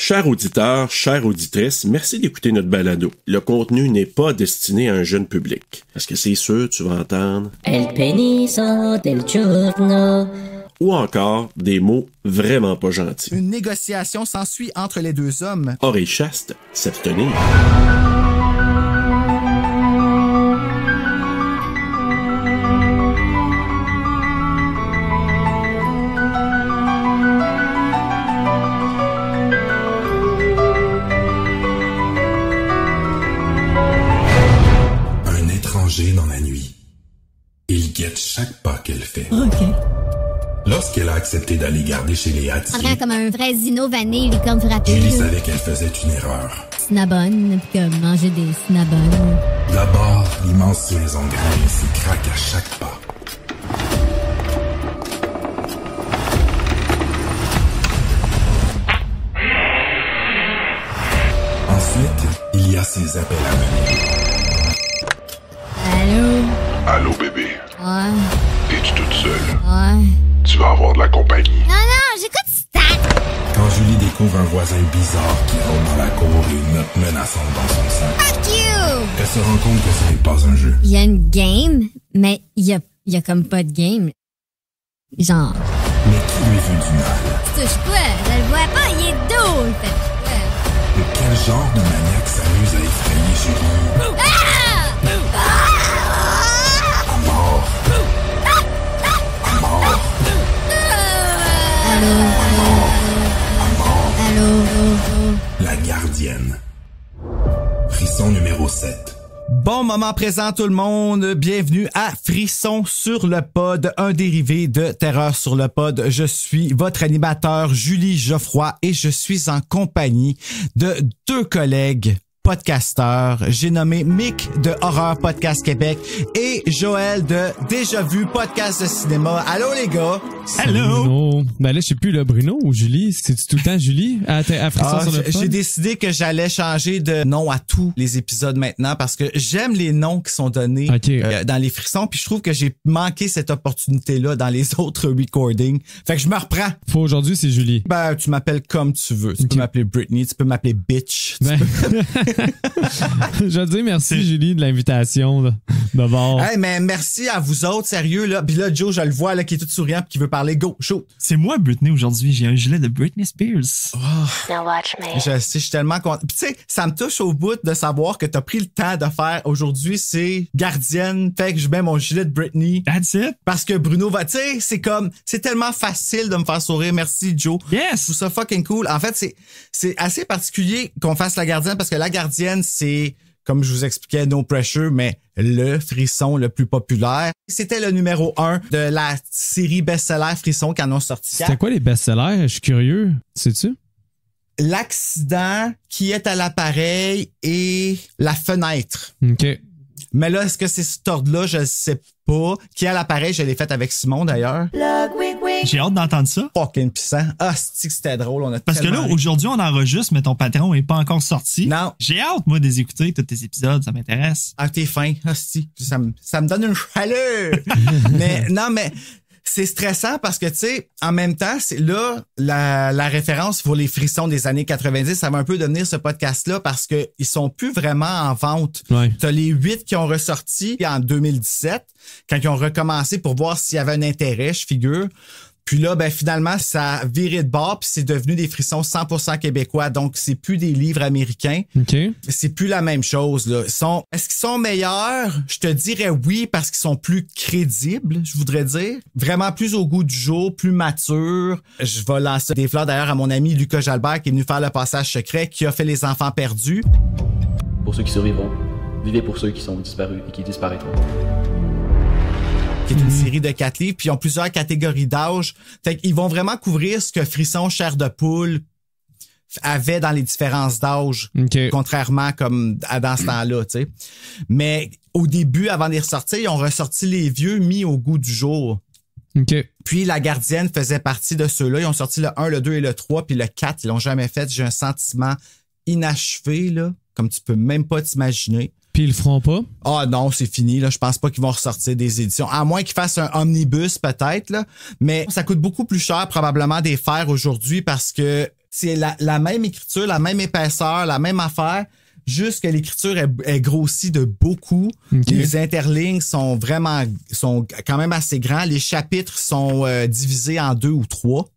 Chers auditeurs, chères auditrices, merci d'écouter notre balado. Le contenu n'est pas destiné à un jeune public. Parce que c'est sûr, tu vas entendre El peniso del giorno. Ou encore des mots vraiment pas gentils. Une négociation s'ensuit entre les deux hommes. Oreille chaste, s'abstenir. Dans la nuit. Il guette chaque pas qu'elle fait. OK. Lorsqu'elle a accepté d'aller garder chez les Hattiers, Comme un vrai Zino vanille, licorne frappée. Julie savait qu'elle faisait une erreur. Cinnabon, puis comme manger des cinnabons. D'abord, l'immense maison grince et craque à chaque pas. Ensuite, il y a ses appels à venir. Allô? Allô, bébé. Ouais. T'es-tu toute seule? Ouais. Tu vas avoir de la compagnie. Non, j'écoute Stat! Quand Julie découvre un voisin bizarre qui rôde dans la cour et une note menaçante dans son sac, Fuck you! elle se rend compte que ce n'est pas un jeu. Il y a une game, mais il y a comme pas de game. Genre, Mais qui lui veut du mal? tu touches quoi? Je le vois pas, il est dos, il fait quoi? De quel genre de maniaque s'amuse à effrayer Julie? À mort. À mort. Allô? La gardienne. Frisson numéro 7. Bon moment présent tout le monde, bienvenue à Frisson sur le pod, un dérivé de Terreur sur le pod. Je suis votre animateur Julie Geoffroy et je suis en compagnie de deux collègues podcasteurs. J'ai nommé Mick de Horreur Podcast Québec et Joël de Déjà Vu Podcast de cinéma. Allô les gars! Allô? Bruno. Ben là, je sais plus, là, Bruno ou Julie? C'est-tu tout le temps Julie à Frisson sur le pod? J'ai décidé que j'allais changer de nom à tous les épisodes maintenant parce que j'aime les noms qui sont donnés dans les frissons puis je trouve que j'ai manqué cette opportunité-là dans les autres recordings. Fait que je me reprends. Faut aujourd'hui, c'est Julie. Ben, tu m'appelles comme tu veux. Tu peux m'appeler Britney, tu peux m'appeler Bitch. Je veux dire merci, Julie, de l'invitation, là, de bord. Hey, mais merci à vous autres, sérieux, là. Puis là, Joe, je le vois, là, qui est tout souriant pis qui veut parler. Go, show. C'est moi, Britney, aujourd'hui. J'ai un gilet de Britney Spears. Now watch me. Je sais, je suis tellement content. Puis tu sais, ça me touche au bout de savoir que t'as pris le temps de faire aujourd'hui, c'est gardienne. Fait que je mets mon gilet de Britney. That's it. Parce que Bruno va, tu sais, c'est tellement facile de me faire sourire. Merci, Joe. Yes. Je trouve ça fucking cool. En fait, c'est assez particulier qu'on fasse la gardienne parce que la gardienne, c'est, comme je vous expliquais, No Pressure, mais le frisson le plus populaire. C'était le numéro 1 de la série best-seller Frisson qui en ont sorti. C'était quoi les best-sellers? Je suis curieux. Sais-tu? L'accident, qui est à l'appareil et la fenêtre. OK. Mais là, est-ce que c'est cet ordre-là? Je ne sais pas. Qui est à l'appareil? Je l'ai fait avec Simon, d'ailleurs. J'ai hâte d'entendre ça. Fucking puissant. Ah, c'est que c'était drôle. On a Parce que là, aujourd'hui, on enregistre, mais ton patron est pas encore sorti. Non. J'ai hâte, moi, de les écouter, tous tes épisodes. Ça m'intéresse. Ah, t'es fin. Ah, si. Ça me donne une chaleur. mais c'est stressant parce que, tu sais, en même temps, c'est là, la référence pour les frissons des années 90, ça va un peu devenir ce podcast-là parce que ils sont plus vraiment en vente. Ouais. T'as les 8 qui ont ressorti en 2017, quand ils ont recommencé pour voir s'il y avait un intérêt, je figure. Puis là, ben finalement, ça a viré de bord, puis c'est devenu des frissons 100% québécois. Donc, c'est plus des livres américains. OK. C'est plus la même chose, là. Est-ce qu'ils sont meilleurs? Je te dirais oui, parce qu'ils sont plus crédibles, je voudrais dire. Vraiment plus au goût du jour, plus matures. Je vais lancer des fleurs d'ailleurs à mon ami Lucas Jalbert qui est venu faire le passage secret, qui a fait Les Enfants perdus. Pour ceux qui survivront, vivez pour ceux qui sont disparus et qui disparaîtront. Qui est une série de 4 livres, puis ils ont plusieurs catégories d'âge. Fait qu'ils vont vraiment couvrir ce que Frisson Chair de poule avait dans les différences d'âge, contrairement comme dans ce temps-là, tu sais. Mais au début, avant de les ressortir, ils ont ressorti les vieux mis au goût du jour. Okay. Puis La Gardienne faisait partie de ceux-là. Ils ont sorti le 1, le 2 et le 3, puis le 4, ils l'ont jamais fait. J'ai un sentiment inachevé, là, comme tu peux même pas t'imaginer. Puis ils le feront pas? Ah non, c'est fini. Là. Je pense pas qu'ils vont ressortir des éditions. À moins qu'ils fassent un omnibus peut-être. Là. Mais ça coûte beaucoup plus cher probablement des faire aujourd'hui parce que C'est la même écriture, la même épaisseur, la même affaire. Juste que l'écriture est grossie de beaucoup. Okay. Les interlignes sont quand même assez grands. Les chapitres sont divisés en 2 ou 3.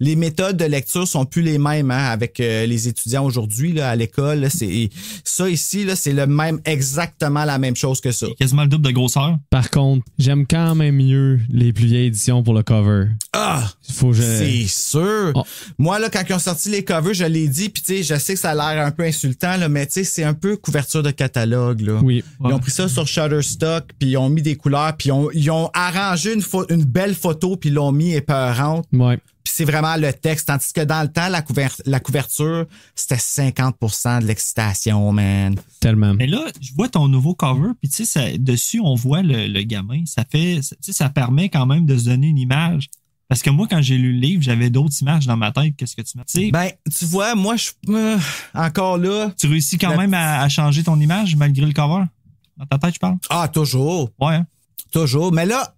Les méthodes de lecture sont plus les mêmes avec les étudiants aujourd'hui là, à l'école. Là, ça ici, là, c'est exactement la même chose que ça. Quasiment le double de grosseur. Par contre, j'aime quand même mieux les plus vieilles éditions pour le cover. Ah! C'est sûr! Oh. Moi, là, quand ils ont sorti les covers, je l'ai dit, puis tu sais, je sais que ça a l'air un peu insultant, là, mais tu sais, c'est un peu couverture de catalogue. Là. Oui. Ils ont pris ça sur Shutterstock, puis ils ont mis des couleurs, puis ils ont arrangé une belle photo, puis ils l'ont mis épeurante. Ouais. Puis c'est vraiment le texte. Tandis que dans le temps, la couverture, c'était 50% de l'excitation, man. Tellement. Mais là, je vois ton nouveau cover, puis tu sais, dessus, on voit le gamin. Ça permet quand même de se donner une image. Parce que moi, quand j'ai lu le livre, j'avais d'autres images dans ma tête. Qu'est-ce que tu m'as dit? Ben, tu vois, moi, encore là. Tu réussis quand même à changer ton image malgré le cover? Dans ta tête, je parle? Ah, toujours. Ouais. Hein? Toujours. Mais là,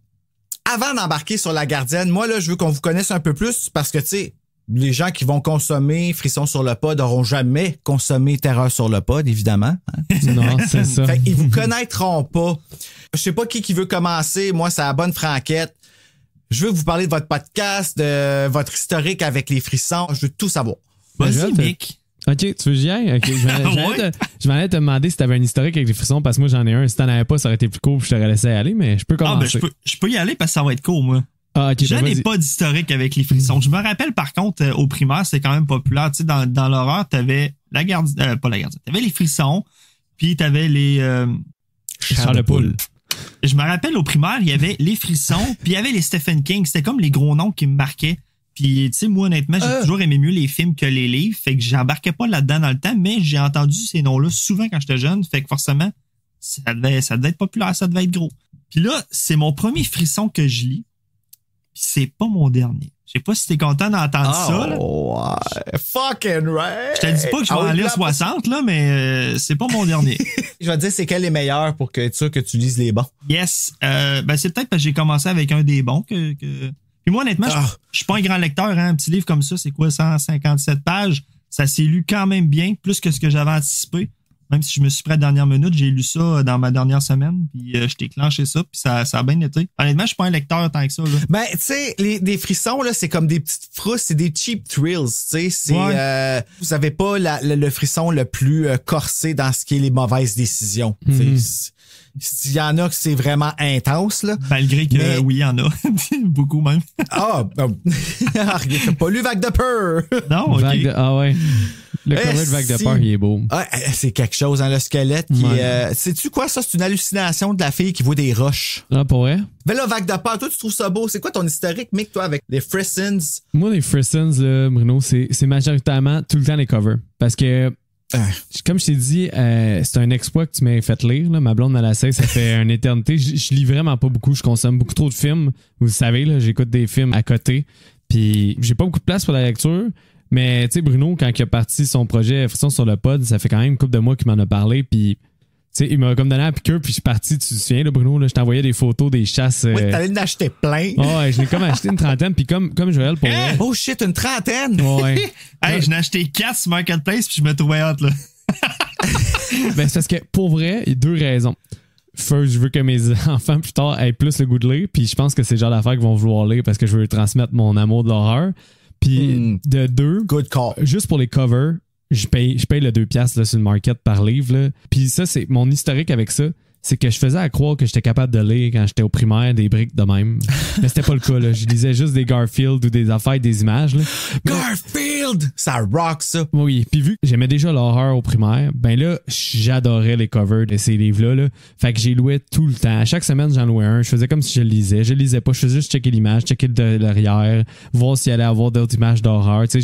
avant d'embarquer sur La Gardienne, moi, là, je veux qu'on vous connaisse un peu plus parce que, tu sais, les gens qui vont consommer Frisson sur le pod n'auront jamais consommé Terreur sur le pod, évidemment. Hein? Non, c'est ça. Fait, ils vous connaîtront pas. Je sais pas qui veut commencer. Moi, c'est la bonne franquette. Je veux vous parler de votre podcast, de votre historique avec les frissons. Je veux tout savoir. Vas-y, Mick. OK, tu veux que j'y aille? OK, je m'en allais te demander si t'avais un historique avec les frissons, parce que moi, j'en ai un. Si t'en avais pas, ça aurait été plus court, puis je t'aurais laissé aller, mais je peux commencer. Je peux y aller parce que ça va être court, moi. Ah, OK, je n'ai pas d'historique avec les frissons. Je me rappelle, par contre, au primaire, c'est quand même populaire. Tu sais, dans l'horreur, t'avais pas la gardienne. T'avais les frissons, puis t'avais les... Charles Poule. Je me rappelle, au primaire, il y avait les frissons, puis il y avait les Stephen King. C'était comme les gros noms qui me marquaient. Puis, tu sais, moi, honnêtement, j'ai toujours aimé mieux les films que les livres. Fait que j'embarquais pas là-dedans dans le temps, mais j'ai entendu ces noms-là souvent quand j'étais jeune. Fait que forcément, ça devait être populaire, ça devait être gros. Puis là, c'est mon premier frisson que je lis. Puis c'est pas mon dernier. Je sais pas si t'es content d'entendre ça. Là. Ouais. Fucking right. Je te dis pas que je vais en lire 60, là, mais c'est pas mon dernier. Je vais te dire c'est quel est meilleur pour que tu lises les bons. Yes. Ben c'est peut-être parce que j'ai commencé avec un des bons que... Puis moi, honnêtement, je suis pas un grand lecteur. Hein. Un petit livre comme ça, c'est quoi, 157 pages? Ça s'est lu quand même bien, plus que ce que j'avais anticipé. Même si je me suis pris à la dernière minute, j'ai lu ça dans ma dernière semaine, puis je t'ai clenché ça, puis ça a bien été. Honnêtement, je suis pas un lecteur tant que ça. Là. Ben, tu sais, des frissons, là, c'est comme des petites frousses, c'est des cheap thrills, tu sais. Vous avez pas le frisson le plus corsé dans ce qui est les mauvaises décisions. Il y en a que c'est vraiment intense, là. Malgré que, oui, il y en a. Beaucoup même. T'as pas lu Vague de peur. Non, OK. Ouais. Le cover de Vague de peur, il est beau. C'est quelque chose, hein, le squelette qui sais-tu quoi, ça? C'est une hallucination de la fille qui voit des roches. Ah, pour vrai? Mais là, Vague de peur, toi, tu trouves ça beau. C'est quoi ton historique, Mick, toi, avec les Frissons? Moi, les Frissons, là, Bruno, c'est majoritairement tout le temps les covers. Parce que comme je t'ai dit, c'est un exploit que tu m'as fait lire. Là. Ma blonde à la 16, ça fait une éternité. Je lis vraiment pas beaucoup. Je consomme beaucoup trop de films. Vous le savez, là, j'écoute des films à côté. Puis j'ai pas beaucoup de place pour la lecture. Mais tu sais, Bruno, quand il a parti son projet Frisson sur le pod, ça fait quand même une couple de mois qu'il m'en a parlé. Puis tu sais, il m'a comme donné la piqûre, puis je suis parti. Tu te souviens, là, Bruno, là, je t'envoyais des photos des chasses. Oui, t'allais en acheter plein. Ouais, je l'ai comme acheté une trentaine, puis comme Joël pour vrai. Oh shit, une trentaine! Ouais. Hey, j'en ai acheté 4 sur Marketplace, puis je me trouvais hâte, là. Ben, c'est parce que, pour vrai, il y a 2 raisons. First, je veux que mes enfants, plus tard, aient plus le goût de lire, puis je pense que c'est le genre d'affaires qu'ils vont vouloir lire parce que je veux transmettre mon amour de l'horreur. Puis, de 2, good call. Juste pour les covers, je paye le 2$ là, sur le market par livre. Là. Puis ça, c'est mon historique avec ça. C'est que je faisais à croire que j'étais capable de lire quand j'étais au primaire des briques de même. Mais c'était pas le cas. Là. Je lisais juste des Garfield ou des affaires, des images. Là. Garfield! Ça rock, ça! Oui. Puis vu que j'aimais déjà l'horreur au primaire, ben là, j'adorais les covers de ces livres-là. Là. Fait que j'ai loué tout le temps. À chaque semaine, j'en louais un. Je faisais comme si je le lisais. Je le lisais pas. Je faisais juste checker l'image, checker de l'arrière, voir s'il allait avoir d'autres images d'horreur. Puis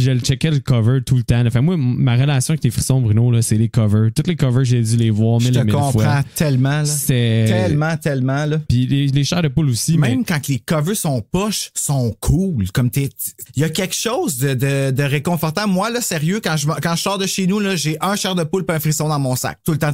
je le checkais le cover tout le temps. Là. Fait que moi, ma relation avec les frissons, Bruno, là, c'est les covers. Toutes les covers, j'ai dû les voir mille et mille fois. Tellement, là. Tellement, là. Puis les chairs de poule aussi. Même quand les covers sont poches, sont cool. Comme il y a quelque chose de réconfortant. Moi, là, sérieux, quand je sors de chez nous, là, j'ai un chair de poule et un frisson dans mon sac. Tout le temps.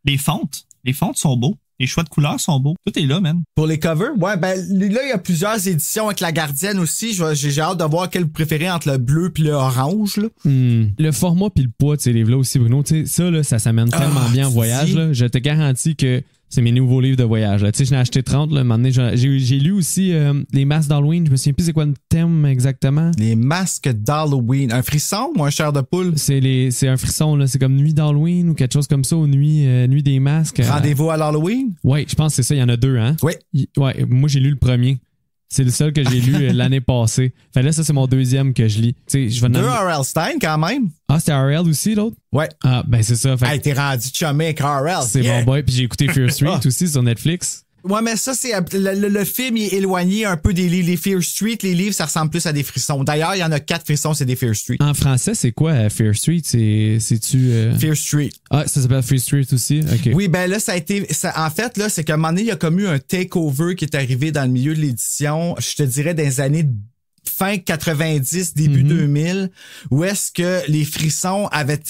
Les fontes sont beaux. Les choix de couleurs sont beaux. Tout est là, man. Pour les covers, ouais, ben là, il y a plusieurs éditions avec la gardienne aussi. J'ai hâte de voir quel vous préférez entre le bleu puis le orange, là. Le format puis le poids de ces livres-là aussi, Bruno, tu sais, ça, là, ça s'amène tellement bien en voyage, là. Je te garantis que c'est mes nouveaux livres de voyage. Tu sais, j'en ai acheté 30. Là, un moment donné, j'ai lu aussi les masques d'Halloween. Je me souviens plus c'est quoi le thème exactement. Les masques d'Halloween. Un frisson ou un chair de poule? C'est un frisson. Là. C'est comme Nuit d'Halloween ou quelque chose comme ça, ou Nuit des masques. Rendez-vous à l'Halloween? Oui, je pense que c'est ça. Il y en a 2, hein? Oui. Ouais, moi, j'ai lu le premier. C'est le seul que j'ai lu l'année passée. Fait là, ça, c'est mon deuxième que je lis. Je vais 2 R.L. Stein, quand même. Ah, c'était R.L. aussi, l'autre? Ouais. Ah, ben c'est ça. Fait... Hey, t'es rendu chumé avec R.L. C'est bon boy. Puis j'ai écouté Fear Street aussi sur Netflix. Ouais, mais ça, c'est le film il est éloigné un peu des livres. Les Fear Street, les livres, ça ressemble plus à des frissons. D'ailleurs, il y en a 4 frissons, c'est des Fear Street. En français, c'est quoi Fear Street? C'est-tu... Fear Street. Ah, ça s'appelle Fear Street aussi? OK. Oui, ben là, ça a été... en fait, là, c'est qu'à un moment donné, il y a comme eu un takeover qui est arrivé dans le milieu de l'édition, je te dirais, dans les années fin 90, début 2000, où est-ce que les frissons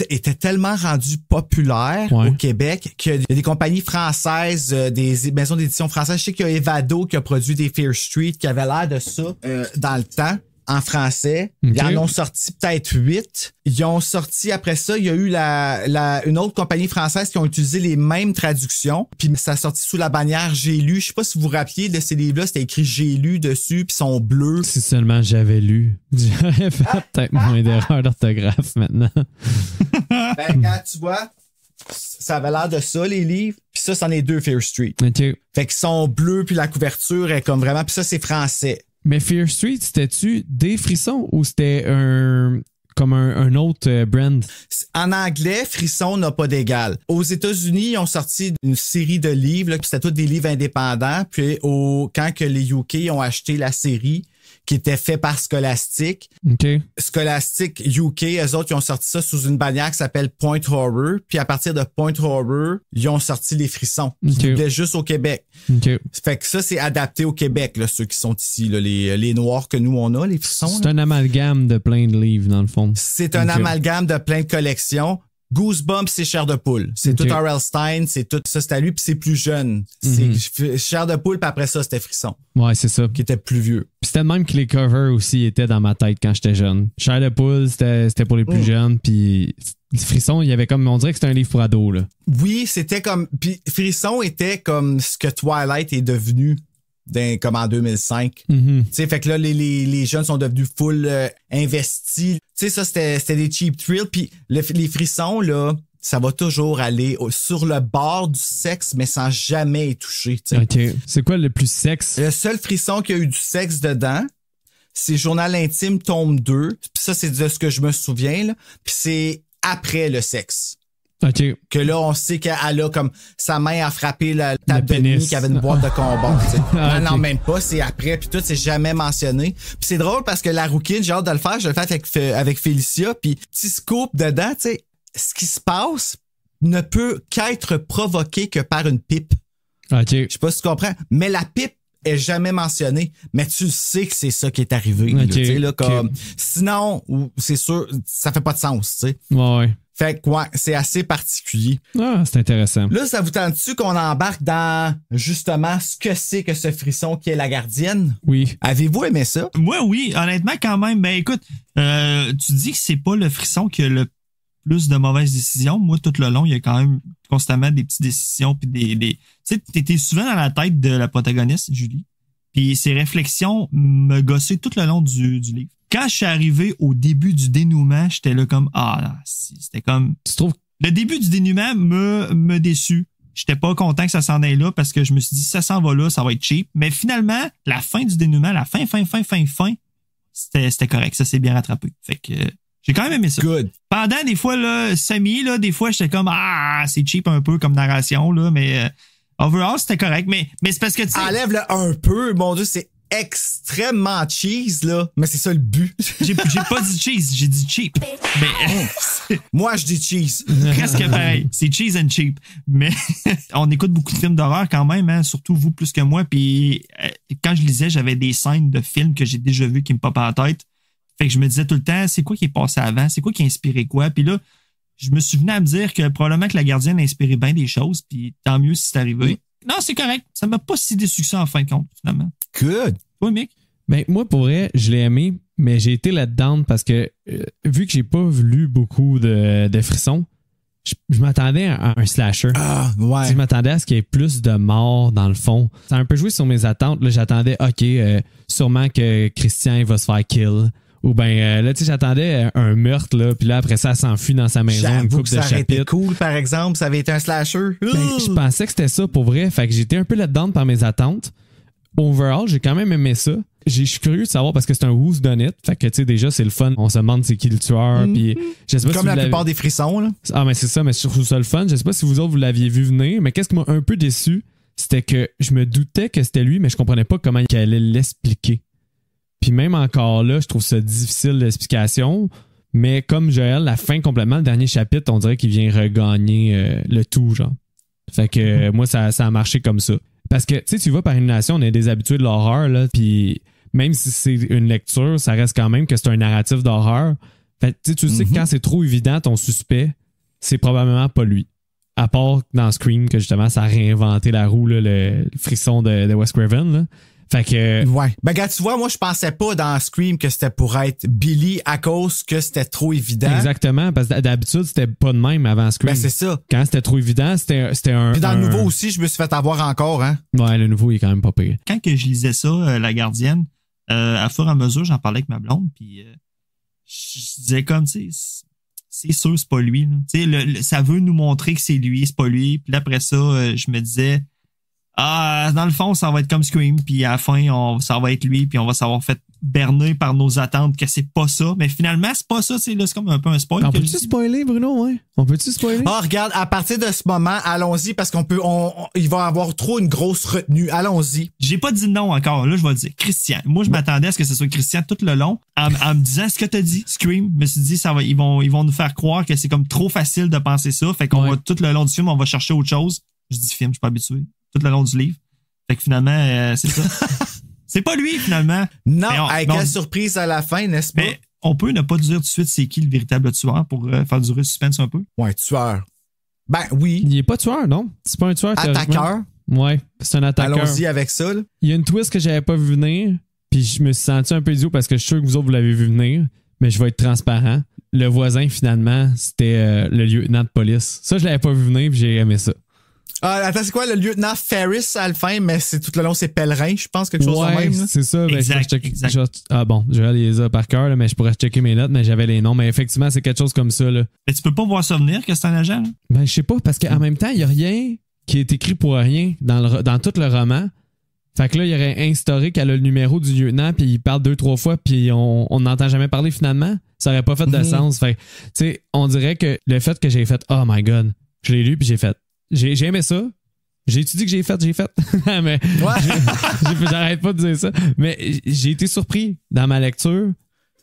étaient tellement rendus populaires au Québec qu'il y a des compagnies françaises, des maisons d'édition françaises. Je sais qu'il y a Evado qui a produit des Fear Street qui avait l'air de ça dans le temps. En français. Okay. Ils en ont sorti peut-être 8. Ils ont sorti, après ça, il y a eu une autre compagnie française qui ont utilisé les mêmes traductions. Puis ça a sorti sous la bannière J'ai lu. Je sais pas si vous vous rappeliez de ces livres-là, c'était écrit J'ai lu dessus, puis ils sont bleus. Si seulement j'avais lu. J'aurais fait peut-être moins d'erreurs d'orthographe maintenant. Ben, quand tu vois, ça avait l'air de ça, les livres. Puis ça, c'en est 2 Fear Street. Okay. Fait qu'ils sont bleus, puis la couverture est comme vraiment... Puis ça, c'est français. Mais Fear Street, c'était-tu des frissons ou c'était comme un autre brand? En anglais, Frisson n'a pas d'égal. Aux États-Unis, ils ont sorti une série de livres, là, c'était tous des livres indépendants. Puis quand que les UK ont acheté la série, qui était fait par Scholastic. Okay. Scholastic UK, eux autres, ils ont sorti ça sous une bannière qui s'appelle Point Horror. Puis à partir de Point Horror, ils ont sorti les frissons. Qui étaient juste au Québec. Okay. Fait que ça, c'est adapté au Québec, là, ceux qui sont ici, là, les noirs que nous, on a, les frissons. C'est un amalgame de plein de livres, dans le fond. C'est un amalgame de plein de collections. Goosebumps, c'est Chair de poule. C'est tout R.L. Stein, c'est tout ça, c'est à lui, puis c'est plus jeune. C'est Chair de poule, puis après ça, c'était Frisson. Ouais, c'est ça. Qui était plus vieux. Puis c'était même que les covers aussi étaient dans ma tête quand j'étais jeune. Chair de poule, c'était pour les plus jeunes, puis Frisson, il y avait comme, on dirait que c'était un livre pour ados, là. Oui, c'était comme, puis Frisson était comme ce que Twilight est devenu. Comme en 2005. Tu sais, fait que là, les jeunes sont devenus full investis. Tu sais, ça, c'était des cheap thrills. Puis les frissons, là, ça va toujours aller sur le bord du sexe, mais sans jamais y toucher. T'sais. OK. C'est quoi le plus sexe? Le seul frisson qui a eu du sexe dedans, c'est Journal intime, tome 2. Puis ça, c'est de ce que je me souviens, là. Puis c'est après le sexe. OK. Que là, on sait qu'elle a comme sa main a frappé la table de nuit qui avait une boîte de combat. Non, même pas. C'est après. Puis tout, c'est jamais mentionné. Puis c'est drôle parce que la rouquine, j'ai hâte de le faire. Je le fais avec Félicia. Puis petit scoop dedans, tu sais, ce qui se passe ne peut qu'être provoqué que par une pipe. OK. Je sais pas si tu comprends. Mais la pipe est jamais mentionnée. Mais tu sais que c'est ça qui est arrivé. Okay. Là, comme, sinon, c'est sûr, ça fait pas de sens. Tu sais. Ouais. Fait que, ouais, c'est assez particulier. Ah, c'est intéressant. Là, ça vous tente-tu qu'on embarque dans, justement, ce que c'est que ce frisson qui est la gardienne? Oui. Avez-vous aimé ça? Moi, oui. Honnêtement, quand même. Ben, écoute, tu dis que c'est pas le frisson qui a le plus de mauvaises décisions. Moi, tout le long, il y a quand même constamment des petites décisions puis des... Tu sais, t'étais souvent dans la tête de la protagoniste, Julie. Puis ses réflexions me gossaient tout le long du livre. Quand je suis arrivé au début du dénouement, j'étais là comme c'était comme... Tu trouves? Le début du dénouement me déçut. J'étais pas content que ça s'en aille là parce que je me suis dit ça s'en va là, ça va être cheap. Mais finalement, la fin du dénouement, la fin, c'était correct. Ça s'est bien rattrapé. Fait que j'ai quand même aimé ça. Good. Pendant des fois, là, Samy, là, des fois, j'étais comme c'est cheap un peu comme narration, là, mais overall, c'était correct. Mais c'est parce que tu sais. Enlève-le un peu, mon Dieu, c'est extrêmement cheese, là. Mais c'est ça le but. J'ai pas dit cheese, j'ai dit cheap. Mais moi, je dis cheese. Presque pareil. C'est cheese and cheap. Mais on écoute beaucoup de films d'horreur quand même, hein, surtout vous plus que moi. Puis quand je lisais, j'avais des scènes de films que j'ai déjà vus qui me popent à la tête. Fait que je me disais tout le temps, c'est quoi qui est passé avant? C'est quoi qui a inspiré quoi? Puis là, je me suis venu à me dire que probablement que la gardienne a inspiré bien des choses. Puis tant mieux si c'est arrivé. Non, c'est correct. Ça m'a pas si déçu que ça en fin de compte, finalement. Good. Toi, Mick? Ben, moi, pour vrai, je l'ai aimé, mais j'ai été là-dedans parce que vu que j'ai pas lu beaucoup de frissons, je m'attendais à un slasher. Ah, ouais. Je m'attendais à ce qu'il y ait plus de morts dans le fond. Ça a un peu joué sur mes attentes. Là, j'attendais, OK, sûrement que Christian il va se faire kill. Ou bien, là, tu sais, j'attendais un meurtre, là, puis là, après ça, elle s'enfuit dans sa maison, une couple de ça aurait été chapitres. cool, par exemple, ça avait été un slasher. Ben, je pensais que c'était ça pour vrai. Fait que j'étais un peu là-dedans par mes attentes. Overall, j'ai quand même aimé ça. Je suis curieux de savoir parce que c'est un who's done it. Fait que, tu sais, déjà, c'est le fun. On se demande c'est qui le tueur. Puis, je sais pas Comme si la plupart des frissons, là. Ah, mais c'est ça, mais je trouve ça le fun. Je sais pas si vous autres, vous l'aviez vu venir, mais qu'est-ce qui m'a un peu déçu, c'était que je me doutais que c'était lui, mais je comprenais pas comment il allait l'expliquer. Puis même encore là, je trouve ça difficile d'explication. Mais comme Joël, la fin complètement, le dernier chapitre, on dirait qu'il vient regagner le tout, genre. Fait que moi, ça a marché comme ça. Parce que, tu sais, tu vas par élimination, on est des habitués de l'horreur, là, puis même si c'est une lecture, ça reste quand même que c'est un narratif d'horreur. Fait que, tu sais que quand c'est trop évident, ton suspect, c'est probablement pas lui. À part dans Scream, que justement, ça a réinventé la roue, là, le frisson de Wes Craven, là. Fait que. Ouais. Ben, gars, tu vois, moi, je pensais pas dans Scream que c'était pour être Billy à cause que c'était trop évident. Exactement, parce que d'habitude, c'était pas de même avant Scream. Ben, c'est ça. Quand c'était trop évident, c'était un. Puis dans le nouveau aussi, je me suis fait avoir encore, hein. Ouais, le nouveau, il est quand même pas pire. Quand que je lisais ça, La Gardienne, à fur et à mesure, j'en parlais avec ma blonde, puis je disais comme, tu sais, c'est sûr, c'est pas lui. Tu sais, ça veut nous montrer que c'est lui, c'est pas lui. Puis là, après ça, je me disais, dans le fond, ça va être comme Scream, puis à la fin, ça va être lui, puis on va s'avoir fait berner par nos attentes que c'est pas ça. Mais finalement, c'est pas ça, c'est comme un peu un spoil. On peut-tu spoiler, Bruno? Ouais. On peut-tu spoiler? Ah, regarde, à partir de ce moment, allons-y, parce il va avoir trop une grosse retenue. Allons-y. J'ai pas dit non encore. Là, je vais dire Christian. Moi, je m'attendais à ce que ce soit Christian tout le long, en me disant ce que t'as dit, Scream. Je me suis dit, ils vont nous faire croire que c'est comme trop facile de penser ça. Fait qu'on va tout le long du film, on va chercher autre chose. Je dis film, je suis pas habitué. Tout le long du livre. Fait que finalement, c'est ça. C'est pas lui, finalement. Non, quelle surprise à la fin, n'est-ce pas? Mais on peut ne pas dire tout de suite c'est qui le véritable tueur pour faire durer le suspense un peu. Ouais, tueur. Ben oui. Il est pas tueur, non? C'est pas un tueur. Attaqueur. Ouais, c'est un attaqueur. Allons-y avec ça, là. Il y a une twist que j'avais pas vu venir, puis je me suis senti un peu idiot parce que je suis sûr que vous autres, vous l'avez vu venir, mais je vais être transparent. Le voisin, finalement, c'était le lieutenant de police. Ça, je l'avais pas vu venir, puis j'ai aimé ça. Attends, c'est quoi le lieutenant Ferris à la fin, mais c'est tout le long, c'est pèlerin, je pense, quelque chose de même. Là. C'est ça. Exact, bon, je vais les par cœur, là, mais je pourrais checker mes notes, mais j'avais les noms. Mais effectivement, c'est quelque chose comme ça. Là. Mais tu peux pas voir ça venir que c'est un agent? Là? Ben, je sais pas, parce qu'en même temps, il y a rien qui est écrit pour rien dans tout le roman. Fait que là, il aurait instauré qu'elle a le numéro du lieutenant, puis il parle 2-3 fois, puis on n'entend jamais parler finalement. Ça aurait pas fait de sens. Fait tu sais, on dirait que le fait que j'ai fait, oh my god, je l'ai lu, puis j'ai fait. J'ai aimé ça. J'ai étudié que j'ai fait. Mais j'arrête pas de dire ça. Mais j'ai été surpris dans ma lecture.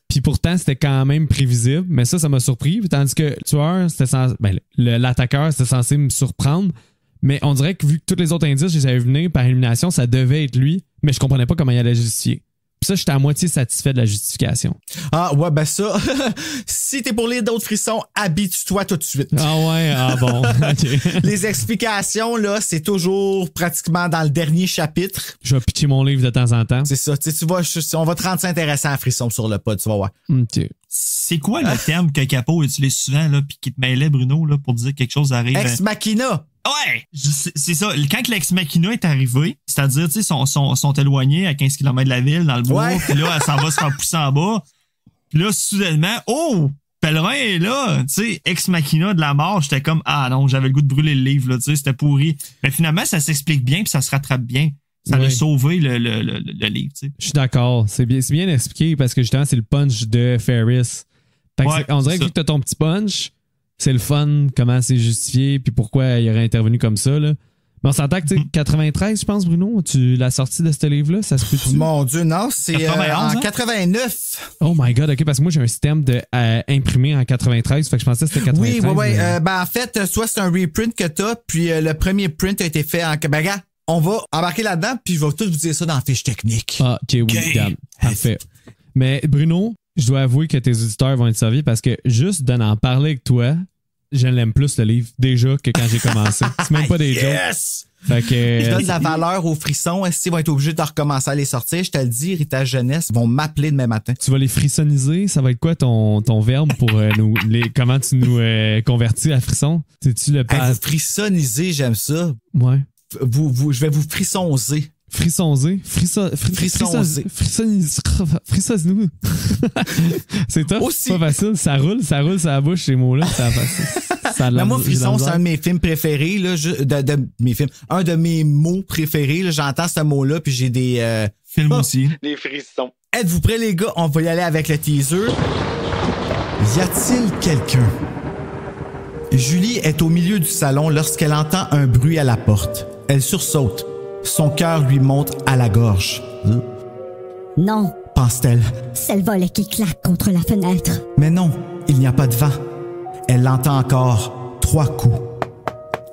Puis pourtant, c'était quand même prévisible. Mais ça m'a surpris. Tandis que le tueur, l'attaqueur, c'était censé me surprendre. Mais on dirait que vu que tous les autres indices, je les avais venus par élimination, ça devait être lui. Mais je comprenais pas comment il allait justifier. Puis ça, j'étais à moitié satisfait de la justification. Ah ouais, ben ça, si t'es pour lire d'autres frissons, habitue-toi tout de suite. Ah ouais, bon. Okay. Les explications, là, c'est toujours pratiquement dans le dernier chapitre. Je vais pitcher mon livre de temps en temps. C'est ça. Tu vois, on va te rendre ça intéressant à frisson sur le pod, tu vas voir. Okay. C'est quoi le terme que Capo utilise souvent, là, puis qui te mêlait, Bruno, là, pour dire que quelque chose arrive? Ex machina. Ouais, c'est ça. Quand l'ex machina est arrivé, c'est-à-dire, tu sais, sont éloignés à 15 km de la ville, dans le bois, puis là, elle s'en va se faire pousser en bas. Puis là, soudainement, Pèlerin est là, tu sais, ex machina de la mort. J'étais comme, non, j'avais le goût de brûler le livre, là, tu sais, c'était pourri. Mais finalement, ça s'explique bien, puis ça se rattrape bien. Ça a sauvé le livre, tu sais. Je suis d'accord. C'est bien expliqué parce que justement, c'est le punch de Ferris. On dirait que vu que t'as ton petit punch, c'est le fun, comment c'est justifié, puis pourquoi il aurait intervenu comme ça, là. Mais on s'entend que, tu sais, 93, je pense, Bruno, la sortie de ce livre-là, ça se peut-tu? Mon Dieu, non, c'est 91, en 89. Oh my God, OK, parce que moi, j'ai un système de imprimé en 93, fait que je pensais que c'était 93. Oui. En fait, soit c'est un reprint que t'as, puis le premier print a été fait en... Ben, regarde, on va embarquer là-dedans, puis je vais tout vous dire ça dans la fiche technique. Ah, OK, oui, regarde. Parfait. Mais Bruno, je dois avouer que tes auditeurs vont être servis parce que juste d'en parler avec toi, je l'aime plus le livre déjà que quand j'ai commencé. C'est même pas des jokes. Fait que, Je donne de la valeur aux frissons. Est-ce qu'ils vont être obligés de recommencer à les sortir? Je te le dis, Héritage Jeunesse vont m'appeler demain matin. tu vas les frissoniser. Ça va être quoi ton verbe pour comment tu nous convertis à frisson? C'est-tu le Hey, vous frissoniser, j'aime ça. Ouais. Je vais vous frissonzer. Frissonzer. Frissonise-nous. C'est top. Aussi. C'est pas facile. Ça roule sur la bouche, ces mots-là. Mais moi, frisson, c'est un de mes films préférés, là, de mes films. Un de mes mots préférés, là, j'entends ce mot-là, puis j'ai des... Film aussi. Des frissons. Êtes-vous prêts, les gars? On va y aller avec le teaser. Y a-t-il quelqu'un? Julie est au milieu du salon lorsqu'elle entend un bruit à la porte. Elle sursaute. Son cœur lui monte à la gorge. Non, Pense-t-elle. c'est le volet qui claque contre la fenêtre. Mais non, il n'y a pas de vent. Elle l'entend encore. 3 coups.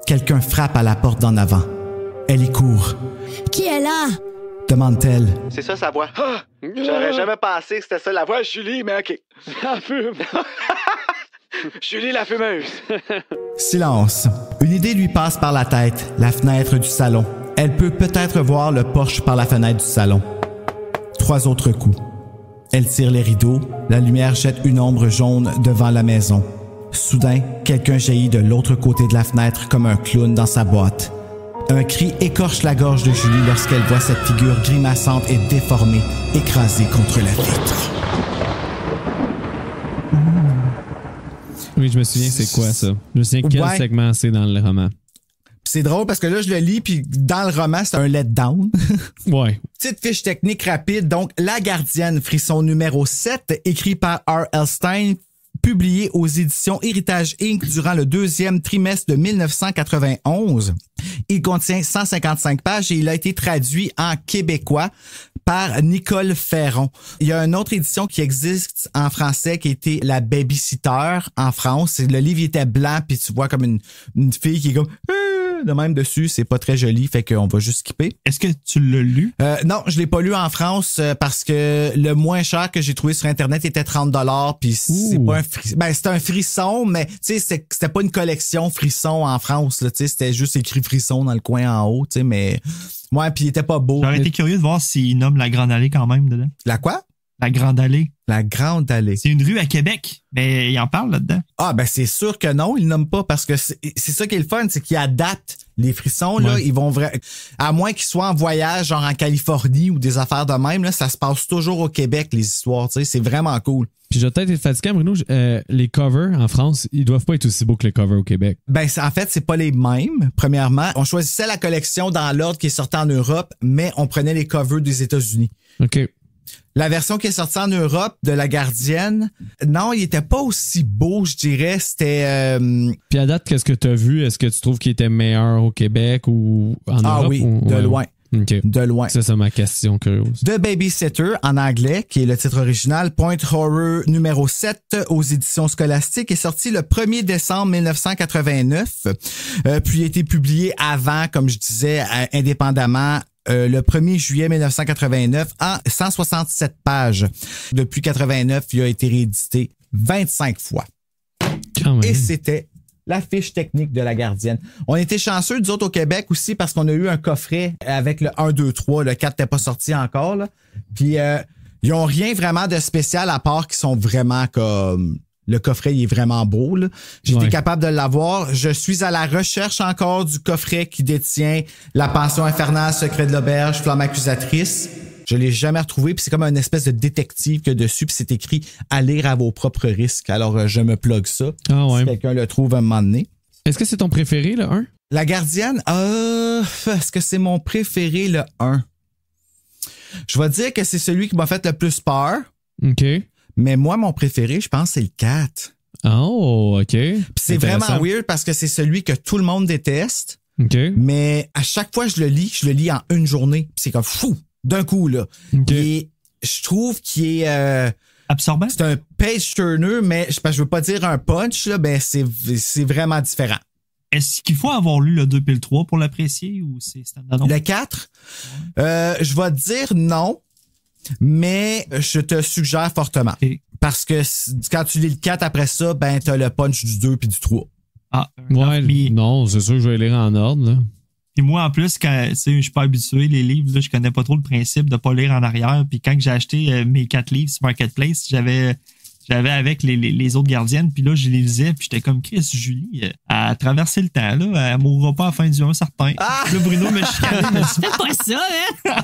Quelqu'un frappe à la porte d'en avant. Elle y court. Qui est là? Demande-t-elle. C'est ça sa voix. J'aurais jamais pensé que c'était ça la voix de Julie, mais OK. La fume. Julie la fumeuse. Silence. Une idée lui passe par la tête. La fenêtre du salon. Elle peut peut-être voir le porche par la fenêtre du salon. 3 autres coups. Elle tire les rideaux. La lumière jette une ombre jaune devant la maison. Soudain, quelqu'un jaillit de l'autre côté de la fenêtre comme un clown dans sa boîte. Un cri écorche la gorge de Julie lorsqu'elle voit cette figure grimaçante et déformée écrasée contre la vitre. Oui, je me souviens, c'est quoi ça? Je me souviens quel segment c'est dans le roman. C'est drôle parce que là, je le lis, puis dans le roman, c'est un letdown. Ouais. Petite fiche technique rapide. Donc, La Gardienne, frisson numéro 7, écrit par R.L. Stein, publié aux éditions Héritage Inc. durant le 2e trimestre de 1991. Il contient 155 pages et il a été traduit en québécois par Nicole Ferron. Il y a une autre édition qui existe en français qui était La Babysitter en France. Le livre il était blanc puis tu vois comme une fille qui est comme de même dessus. C'est pas très joli, fait qu'on va juste skipper. Est-ce que tu l'as lu? Non, je l'ai pas lu en France parce que le moins cher que j'ai trouvé sur Internet était 30$. Puis c'est pas un frisson. Ben, c'était un frisson, mais tu sais, c'était pas une collection frisson en France. Tu sais, c'était juste écrit frisson dans le coin en haut. Tu sais, mais ouais, puis il était pas beau. J'aurais été curieux de voir s'il nomme la Grande Allée quand même dedans. La quoi? La Grande Allée. La Grande Allée. C'est une rue à Québec. Mais il en parle là-dedans. Ah, ben c'est sûr que non, il nomme pas parce que c'est ça qui est le fun, c'est qu'ils adaptent les frissons. Là, ils vont à moins qu'ils soient en voyage, genre en Californie ou des affaires de même, là, ça se passe toujours au Québec, les histoires. Tu sais, c'est vraiment cool. Puis je vais peut-être être fatigué, Bruno. Les covers en France, ils doivent pas être aussi beaux que les covers au Québec. Ben, en fait, c'est pas les mêmes. Premièrement, on choisissait la collection dans l'ordre qui est sorti en Europe, mais on prenait les covers des États-Unis. OK. La version qui est sortie en Europe de La Gardienne, non, il était pas aussi beau, je dirais. C'était... Puis à date, qu'est-ce que tu as vu? Est-ce que tu trouves qu'il était meilleur au Québec ou en Europe? Ah oui, de loin. Okay. De loin. Ça, c'est ma question curieuse. The Babysitter, en anglais, qui est le titre original, Point Horror numéro 7 aux éditions Scolastiques, est sorti le 1er décembre 1989, puis a été publié avant, comme je disais, indépendamment, le 1er juillet 1989 en 167 pages. Depuis 89, il a été réédité 25 fois. Quand même. Et c'était la fiche technique de La Gardienne. On était chanceux, nous autres, au Québec aussi, parce qu'on a eu un coffret avec le 1, 2, 3. Le 4 n'était pas sorti encore. Là. Puis, ils ont rien vraiment de spécial à part qu'ils sont vraiment comme... Le coffret, il est vraiment beau. Là. J'étais capable de l'avoir. Je suis à la recherche encore du coffret qui détient La Pension infernale, Secret de l'auberge, Flamme accusatrice. Je l'ai jamais retrouvé. Puis c'est comme une espèce de détective que dessus. Puis c'est écrit « À lire à vos propres risques ». Alors, je me plug ça. Ah ouais. Si quelqu'un le trouve à un moment donné. Est-ce que c'est ton préféré, le 1? La Gardienne, est-ce que c'est mon préféré, le 1? Je vais dire que c'est celui qui m'a fait le plus peur. OK. Mais moi, mon préféré, je pense, c'est le 4. Oh, OK. Puis c'est vraiment weird parce que c'est celui que tout le monde déteste. OK. Mais à chaque fois que je le lis en une journée. Puis c'est comme fou, d'un coup, là. Okay. Et je trouve qu'il est... absorbant? C'est un page turner, mais je veux pas dire un punch, là, ben c'est vraiment différent. Est-ce qu'il faut avoir lu le 2 et le 3 pour l'apprécier ou c'est standard? Le 4? Je vais te dire non. Mais je te suggère fortement. Okay. Parce que quand tu lis le 4 après ça, ben t'as le punch du 2 puis du 3. Ah, ouais, non, c'est sûr que je vais lire en ordre. Là. Puis moi, en plus, quand je suis pas habitué, les livres, là, je connais pas trop le principe de pas lire en arrière. Puis quand j'ai acheté mes 4 livres sur Marketplace, j'avais avec les autres gardiennes, puis là, je les lisais, puis j'étais comme, Chris, Julie, elle a traversé le temps, là, elle mourra pas à la fin du 1 certain. Ah! Là, Bruno me chicanait, me dit, fais pas ça, hein?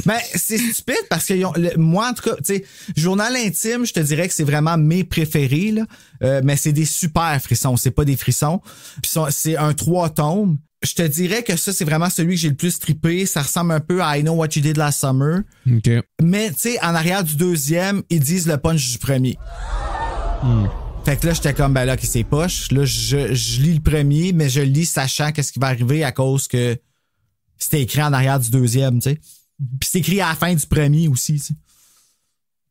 Ben, c'est stupide parce que moi, en tout cas, tu sais, Journal intime, je te dirais que c'est vraiment mes préférés, là. Mais c'est des super frissons, c'est pas des frissons. Puis c'est un 3 tomes. Je te dirais que ça, c'est vraiment celui que j'ai le plus trippé. Ça ressemble un peu à I Know What You Did Last Summer. OK. Mais, tu sais, en arrière du deuxième, ils disent le punch du premier. Fait que là, j'étais comme, ben là, c'est poche. Là, je lis le premier, mais je lis sachant qu'est-ce qui va arriver à cause que c'était écrit en arrière du deuxième, tu sais. Puis c'est écrit à la fin du premier aussi, tu sais.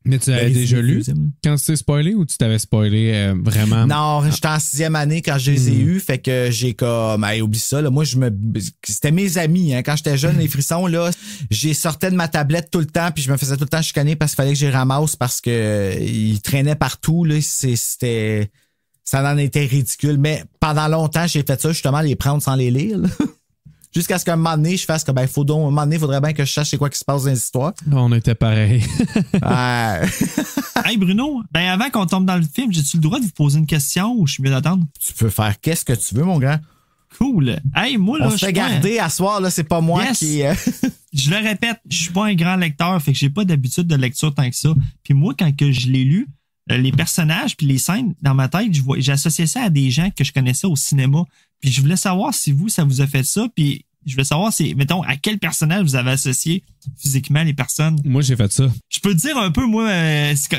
Mais tu l'avais déjà lu quand tu t'es spoilé ou tu t'avais spoilé vraiment? Non, j'étais en 6e année quand je les ai eus, fait que j'ai comme, hey, oublie ça, là. Moi, c'était mes amis, hein. Quand j'étais jeune, les frissons, là, j'ai sortais de ma tablette tout le temps, puis je me faisais tout le temps chicaner parce qu'il fallait que j'y ramasse parce que ils traînaient partout, là. Ça en était ridicule. Mais pendant longtemps, j'ai fait ça, justement, les prendre sans les lire, là. Jusqu'à ce qu'à un moment donné, je fasse que, ben, un moment donné, il faudrait bien que je sache c'est quoi qui se passe dans les histoires. On était pareil. Hey Bruno, ben avant qu'on tombe dans le film, j'ai-tu le droit de vous poser une question ou je suis mieux d'attendre? Tu peux faire qu'est-ce que tu veux, mon grand. Cool. Hey, moi, là, on se fait garder à soir, là, c'est pas moi qui... Je le répète, je suis pas un grand lecteur, fait que j'ai pas d'habitude de lecture tant que ça. Puis moi, quand que je l'ai lu, les personnages puis les scènes, dans ma tête, j'associais ça à des gens que je connaissais au cinéma. Puis je voulais savoir si ça vous a fait ça. Puis je voulais savoir, mettons, à quel personnage vous avez associé physiquement les personnes. Moi, j'ai fait ça. Je peux te dire un peu, moi,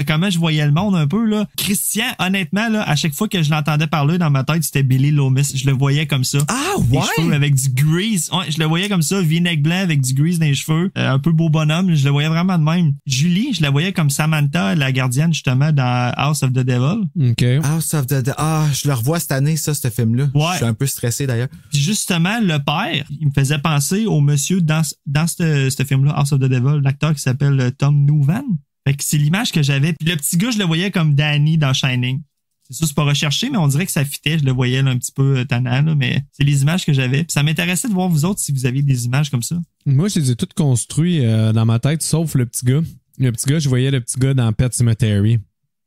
comment je voyais le monde un peu, là. Christian, honnêtement, là, à chaque fois que je l'entendais parler dans ma tête, c'était Billy Loomis. Je le voyais comme ça. Ah, ouais? Les cheveux avec du grease. Ouais, je le voyais comme ça, vinaigre blanc avec du grease dans les cheveux. Un peu beau bonhomme. Je le voyais vraiment de même. Julie, je la voyais comme Samantha, la gardienne, justement, dans House of the Devil. OK. House of the Devil. Ah, je le revois cette année, ça, ce film-là. Ouais. Je suis un peu stressé, d'ailleurs. Puis justement, le père, il me faisait penser au monsieur dans ce film-là, House of the Devil, l'acteur qui s'appelle Tom Noovan. Fait que c'est l'image que j'avais. Puis le petit gars, je le voyais comme Danny dans Shining. C'est ça, c'est pas recherché, mais on dirait que ça fitait. Je le voyais là, un petit peu tannant, là, mais c'est les images que j'avais. Puis ça m'intéressait de voir vous autres si vous aviez des images comme ça. Moi, je les ai toutes construites dans ma tête, sauf le petit gars. Le petit gars, je voyais le petit gars dans Pet Sematary,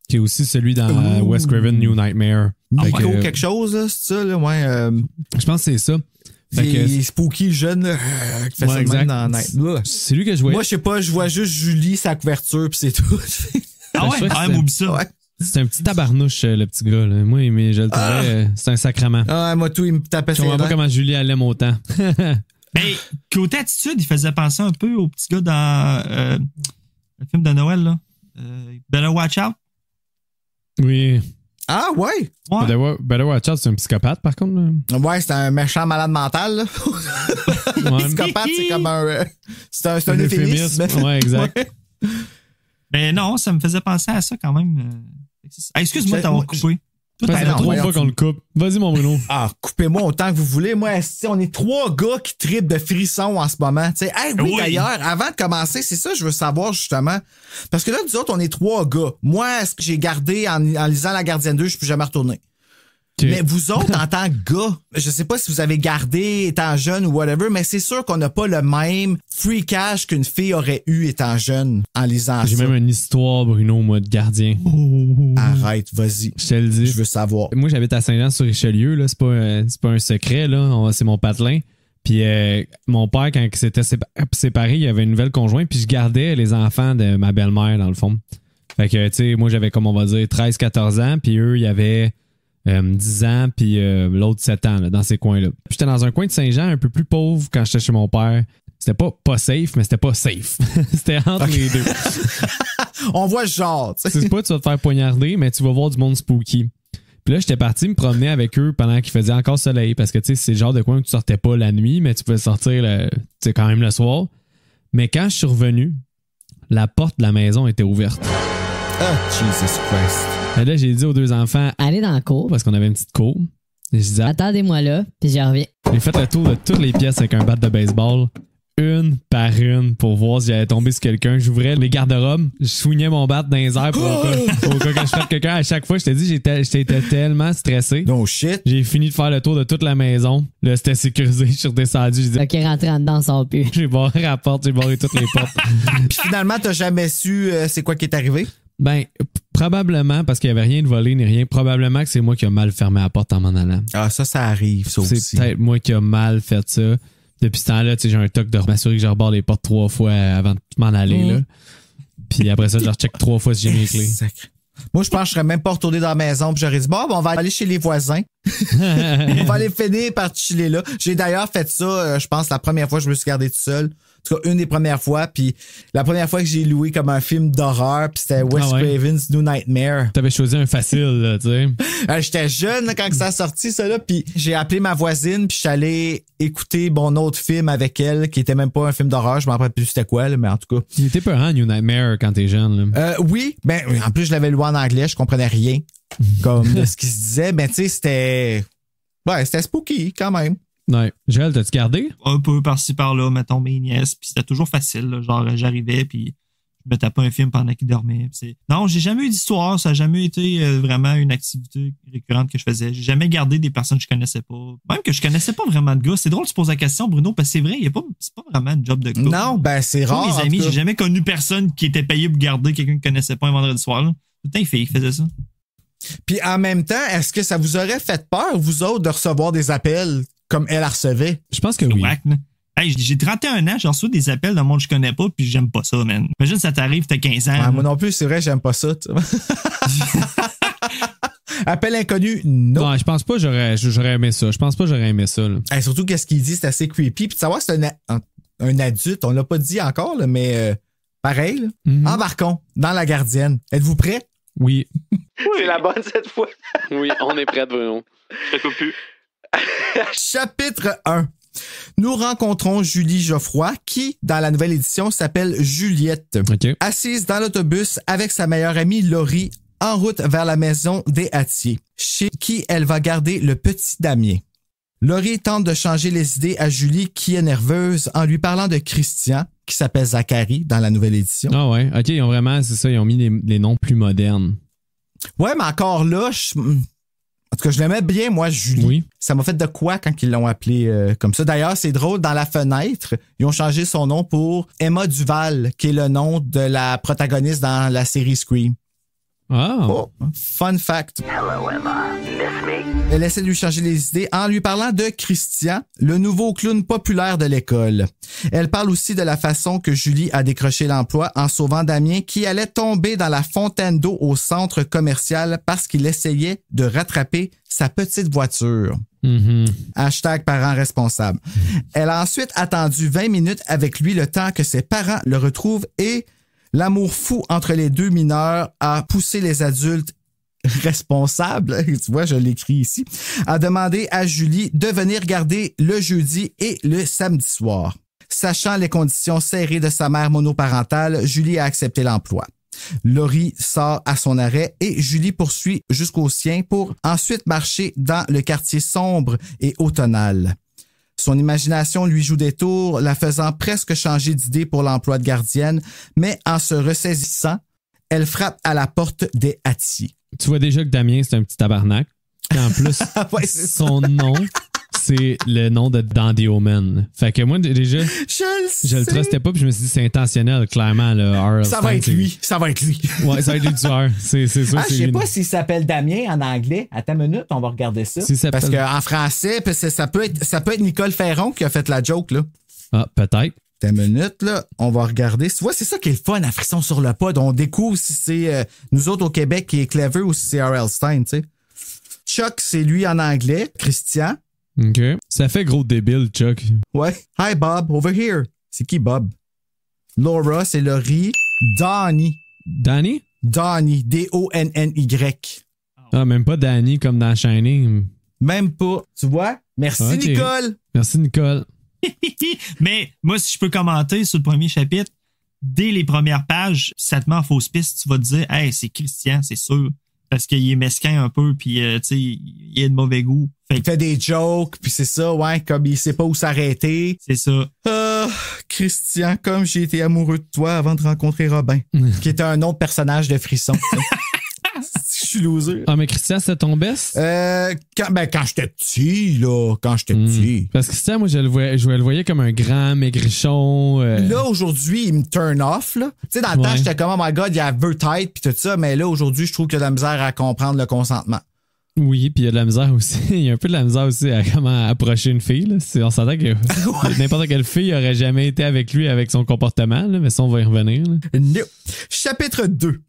qui est aussi celui dans Wes Craven New Nightmare. Nico quelque chose, là, c'est ça, là, ouais. Je pense que c'est ça. C'est Spooky, jeune, là, qui fait ça exact. Dans Night. C'est lui que je voyais. Moi, je sais pas, je vois juste Julie, sa couverture, puis c'est tout. Ah ouais? Ah, m'oublie ça. Ouais. C'est un petit tabarnouche, le petit gars. Là. Moi, mais je le trouvais, c'est un sacrement. Ah, moi, tout, il me tapait sur les dents. Je comprends pas comment Julie elle l'aime autant. Mais côté attitude, il faisait penser un peu au petit gars dans le film de Noël, là. Better Watch Out. Oui. Ah, ouais? Better Watch Out, c'est un psychopathe, par contre. Là. Ouais, c'est un méchant malade mental. Là. Ouais. Psychopathe, c'est comme un... c'est un euphémisme. Ouais, exact. Ouais. Mais non, ça me faisait penser à ça quand même. Excuse-moi de t'avoir coupé. C'est la troisième fois qu'on le coupe. Vas-y, mon Bruno. Ah, coupez-moi autant que vous voulez. Moi, on est 3 gars qui trippent de frissons en ce moment. T'sais, hey, oui, d'ailleurs, avant de commencer, c'est ça que je veux savoir justement. Parce que là, nous autres, on est 3 gars. Moi, ce que j'ai gardé en lisant La Gardienne 2, je ne peux jamais retourner. Okay. Mais vous autres, en tant que gars, je sais pas si vous avez gardé étant jeune ou whatever, mais c'est sûr qu'on n'a pas le même freakage qu'une fille aurait eu étant jeune en lisant J'ai ça. même une histoire, Bruno, moi, de gardien. Arrête, vas-y. Je te le dis. Je veux savoir. Moi, j'habite à Saint-Jean-sur-Richelieu, là. C'est pas un secret, là. C'est mon patelin. Puis mon père, quand il s'était séparé, il avait une nouvelle conjointe, puis je gardais les enfants de ma belle-mère, dans le fond. Fait que, tu sais, moi, j'avais, comme on va dire, 13-14 ans, puis eux, il y avait 10 ans, puis l'autre 7 ans, là, dans ces coins-là. Puis j'étais dans un coin de Saint-Jean un peu plus pauvre quand j'étais chez mon père. C'était pas safe, mais c'était pas safe. C'était entre les deux. On voit ce genre. T'sais. C'est pas tu vas te faire poignarder, mais tu vas voir du monde spooky. Puis là, j'étais parti me promener avec eux pendant qu'il faisait encore soleil, parce que tu sais, c'est le genre de coin où tu sortais pas la nuit, mais tu pouvais sortir quand même le soir. Mais quand je suis revenu, la porte de la maison était ouverte. Ah, Jesus Christ. Et là, j'ai dit aux 2 enfants, allez dans la cour. Parce qu'on avait une petite cour. Et je disais, attendez-moi là, puis j'y reviens. J'ai fait le tour de toutes les pièces avec un bat de baseball. une par une pour voir si j'allais tomber sur quelqu'un. J'ouvrais les garde-robes, je swingais mon bat dans les airs pour au cas que je frappe quelqu'un. À chaque fois, je t'ai dit, j'étais tellement stressé. No shit. J'ai fini de faire le tour de toute la maison. Là, c'était sécurisé. Je suis redescendu. J'ai dit, OK, rentrer en dedans, ça va plus. j'ai barré la porte, j'ai barré toutes les portes. Puis finalement, t'as jamais su c'est quoi qui est arrivé? Ben, probablement, parce qu'il n'y avait rien de volé ni rien, probablement que c'est moi qui ai mal fermé la porte en m'en allant. Ah, ça arrive, ça aussi. C'est peut-être moi qui ai mal fait ça. Depuis ce temps-là, tu sais, j'ai un toc de m'assurer que je reborde les portes 3 fois avant de m'en aller, là. Puis après ça, je recheck 3 fois si j'ai mes clés. Sacré. Moi, je pense que je serais même pas retourné dans la maison puis j'aurais dit, bon, on va aller chez les voisins. On va aller finir par chiller là. J'ai d'ailleurs fait ça, je pense, la première fois que je me suis gardé tout seul. En tout cas, une des premières fois. Puis la première fois que j'ai loué comme un film d'horreur, puis c'était Wes Craven's New Nightmare. T'avais choisi un facile, là, tu sais. J'étais jeune là, quand ça a sorti, ça là. Puis j'ai appelé ma voisine, puis je suis allé écouter mon autre film avec elle, qui était même pas un film d'horreur. Je m'en rappelle plus c'était quoi, là, mais en tout cas. Il était peurant, New Nightmare, quand t'es jeune, là. Oui, ben en plus, je l'avais loué en anglais, je comprenais rien comme de ce qui se disait. Mais tu sais, c'était spooky quand même. Ouais. Joël, t'as-tu gardé? Un peu par-ci par-là, mettons mes nièces, puis c'était toujours facile, là, genre j'arrivais puis je me tapais un film pendant qu'ils dormaient. Non, j'ai jamais eu d'histoire, ça a jamais été vraiment une activité récurrente que je faisais. J'ai jamais gardé des personnes que je connaissais pas. Même que je connaissais pas vraiment de gars. C'est drôle que tu poses la question, Bruno, parce que c'est vrai, c'est pas vraiment un job de gars. Non, ben c'est rare. Mes amis, j'ai jamais connu personne qui était payé pour garder quelqu'un que je connaissais pas un vendredi soir. Là. Tout le temps, il faisait ça. Puis en même temps, est-ce que ça vous aurait fait peur, vous autres, de recevoir des appels comme elle recevait? Je pense que oui. Whack, hey, j'ai 31 ans, j'ai reçu des appels d'un monde que je connais pas, puis j'aime pas ça, man. Imagine, ça t'arrive, t'as 15 ans. Ouais, moi non plus, c'est vrai, j'aime pas ça. Appel inconnu, non. Non, je pense pas que j'aurais aimé ça. Je pense pas que j'aurais aimé ça. Hey, surtout qu'est-ce qu'il dit, c'est assez creepy. Puis de savoir que c'est un adulte, on l'a pas dit encore, là, mais pareil, là. Embarquons dans La Gardienne. Êtes-vous prêts? Oui. C'est la bonne cette fois. Oui, on est prêts, Bruno. Je te coupe plus. Chapitre 1. Nous rencontrons Julie Geoffroy qui, dans la nouvelle édition, s'appelle Juliette. Okay. Assise dans l'autobus avec sa meilleure amie Laurie en route vers la maison des Hattier, chez qui elle va garder le petit Damien. Laurie tente de changer les idées à Julie qui est nerveuse en lui parlant de Christian, qui s'appelle Zachary dans la nouvelle édition. Ah ouais, ok, ils ont vraiment, c'est ça, ils ont mis les noms plus modernes. Ouais, mais encore là, en tout cas, je l'aimais bien, moi, Julie. Oui. Ça m'a fait de quoi quand ils l'ont appelé comme ça. D'ailleurs, c'est drôle, dans La Fenêtre, ils ont changé son nom pour Emma Duval, qui est le nom de la protagoniste dans la série Scream. Ah. Oh, fun fact. Hello, Emma. Miss me? Elle essaie de lui changer les idées en lui parlant de Christian, le nouveau clown populaire de l'école. Elle parle aussi de la façon que Julie a décroché l'emploi en sauvant Damien qui allait tomber dans la fontaine d'eau au centre commercial parce qu'il essayait de rattraper sa petite voiture. Hashtag parents responsables. Elle a ensuite attendu 20 minutes avec lui le temps que ses parents le retrouvent et l'amour fou entre les deux mineurs a poussé les adultes responsables, tu vois, je l'écris ici, à demander à Julie de venir garder le jeudi et le samedi soir. Sachant les conditions serrées de sa mère monoparentale, Julie a accepté l'emploi. Laurie sort à son arrêt et Julie poursuit jusqu'au sien pour ensuite marcher dans le quartier sombre et automnal. Son imagination lui joue des tours, la faisant presque changer d'idée pour l'emploi de gardienne, mais en se ressaisissant, elle frappe à la porte des Hattier. Tu vois déjà que Damien, c'est un petit tabarnak. Et en plus, ouais, son nom, c'est le nom de Dandy Omen. Fait que moi, déjà, je le trustais pas, puis je me suis dit, c'est intentionnel, clairement. Là, ça va être lui. Ouais, ça va être lui le tueur. C'est sûr. Je sais pas s'il s'appelle Damien en anglais. Attends une minute, on va regarder ça. Parce qu'en français, ça peut être Nicole Ferron qui a fait la joke, là. Ah, peut-être. Attends une minute, là. On va regarder. Tu vois, c'est ça qui est le fun à Frisson sur le pod. On découvre si c'est nous autres au Québec qui est clever ou si c'est R.L. Stein, tu sais. Chuck, c'est lui en anglais. Christian. OK. Ça fait gros débile, Chuck. Ouais. Hi, Bob. Over here. C'est qui, Bob? Laura, c'est Laurie. Donnie. Danny? Donnie. D-O-N-N-Y. Ah, même pas Danny comme dans Shining. Même pas. Tu vois? Merci, okay. Nicole. Merci, Nicole. Mais moi, si je peux commenter sur le premier chapitre, dès les premières pages, si ça te met en fausse piste, tu vas te dire, hey, c'est Christian, c'est sûr. Parce qu'il est mesquin un peu, puis tu sais, il a de mauvais goût. Il fait des jokes, puis c'est ça, ouais, comme il sait pas où s'arrêter. C'est ça. Christian, comme j'ai été amoureux de toi avant de rencontrer Robin, qui était un autre personnage de Frisson. Je suis loser. Ah, mais Christian, c'était ton best? Quand j'étais petit, là. Quand j'étais petit. Parce que Christian, moi, je le voyais comme un grand maigrichon. Là, aujourd'hui, il me turn off, là. Tu sais, dans le temps, j'étais comme, oh my God, il y a tête puis tout ça. Mais là, aujourd'hui, je trouve qu'il y a de la misère à comprendre le consentement. Oui, puis il y a de la misère aussi. Il y a un peu de la misère aussi à comment approcher une fille. Là. On s'entend que n'importe quelle fille aurait jamais été avec lui avec son comportement, là, mais ça, on va y revenir. Là. No. Chapitre 2.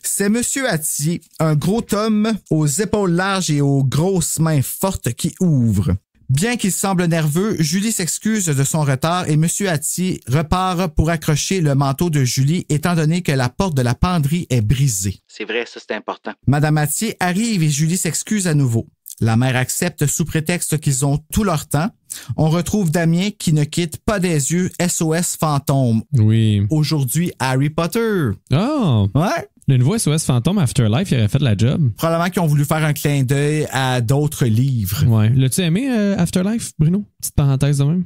C'est Monsieur Attier, un gros homme aux épaules larges et aux grosses mains fortes qui ouvre. Bien qu'il semble nerveux, Julie s'excuse de son retard et Monsieur Attier repart pour accrocher le manteau de Julie étant donné que la porte de la penderie est brisée. C'est vrai, ça c'est important. Madame Attier arrive et Julie s'excuse à nouveau. La mère accepte sous prétexte qu'ils ont tout leur temps. On retrouve Damien qui ne quitte pas des yeux SOS fantôme. Oui. Aujourd'hui, Harry Potter. Oh! Ouais. Le nouveau SOS Fantôme Afterlife, il aurait fait la job. Probablement qu'ils ont voulu faire un clin d'œil à d'autres livres. Ouais. L'as-tu aimé, Afterlife, Bruno? Petite parenthèse de même.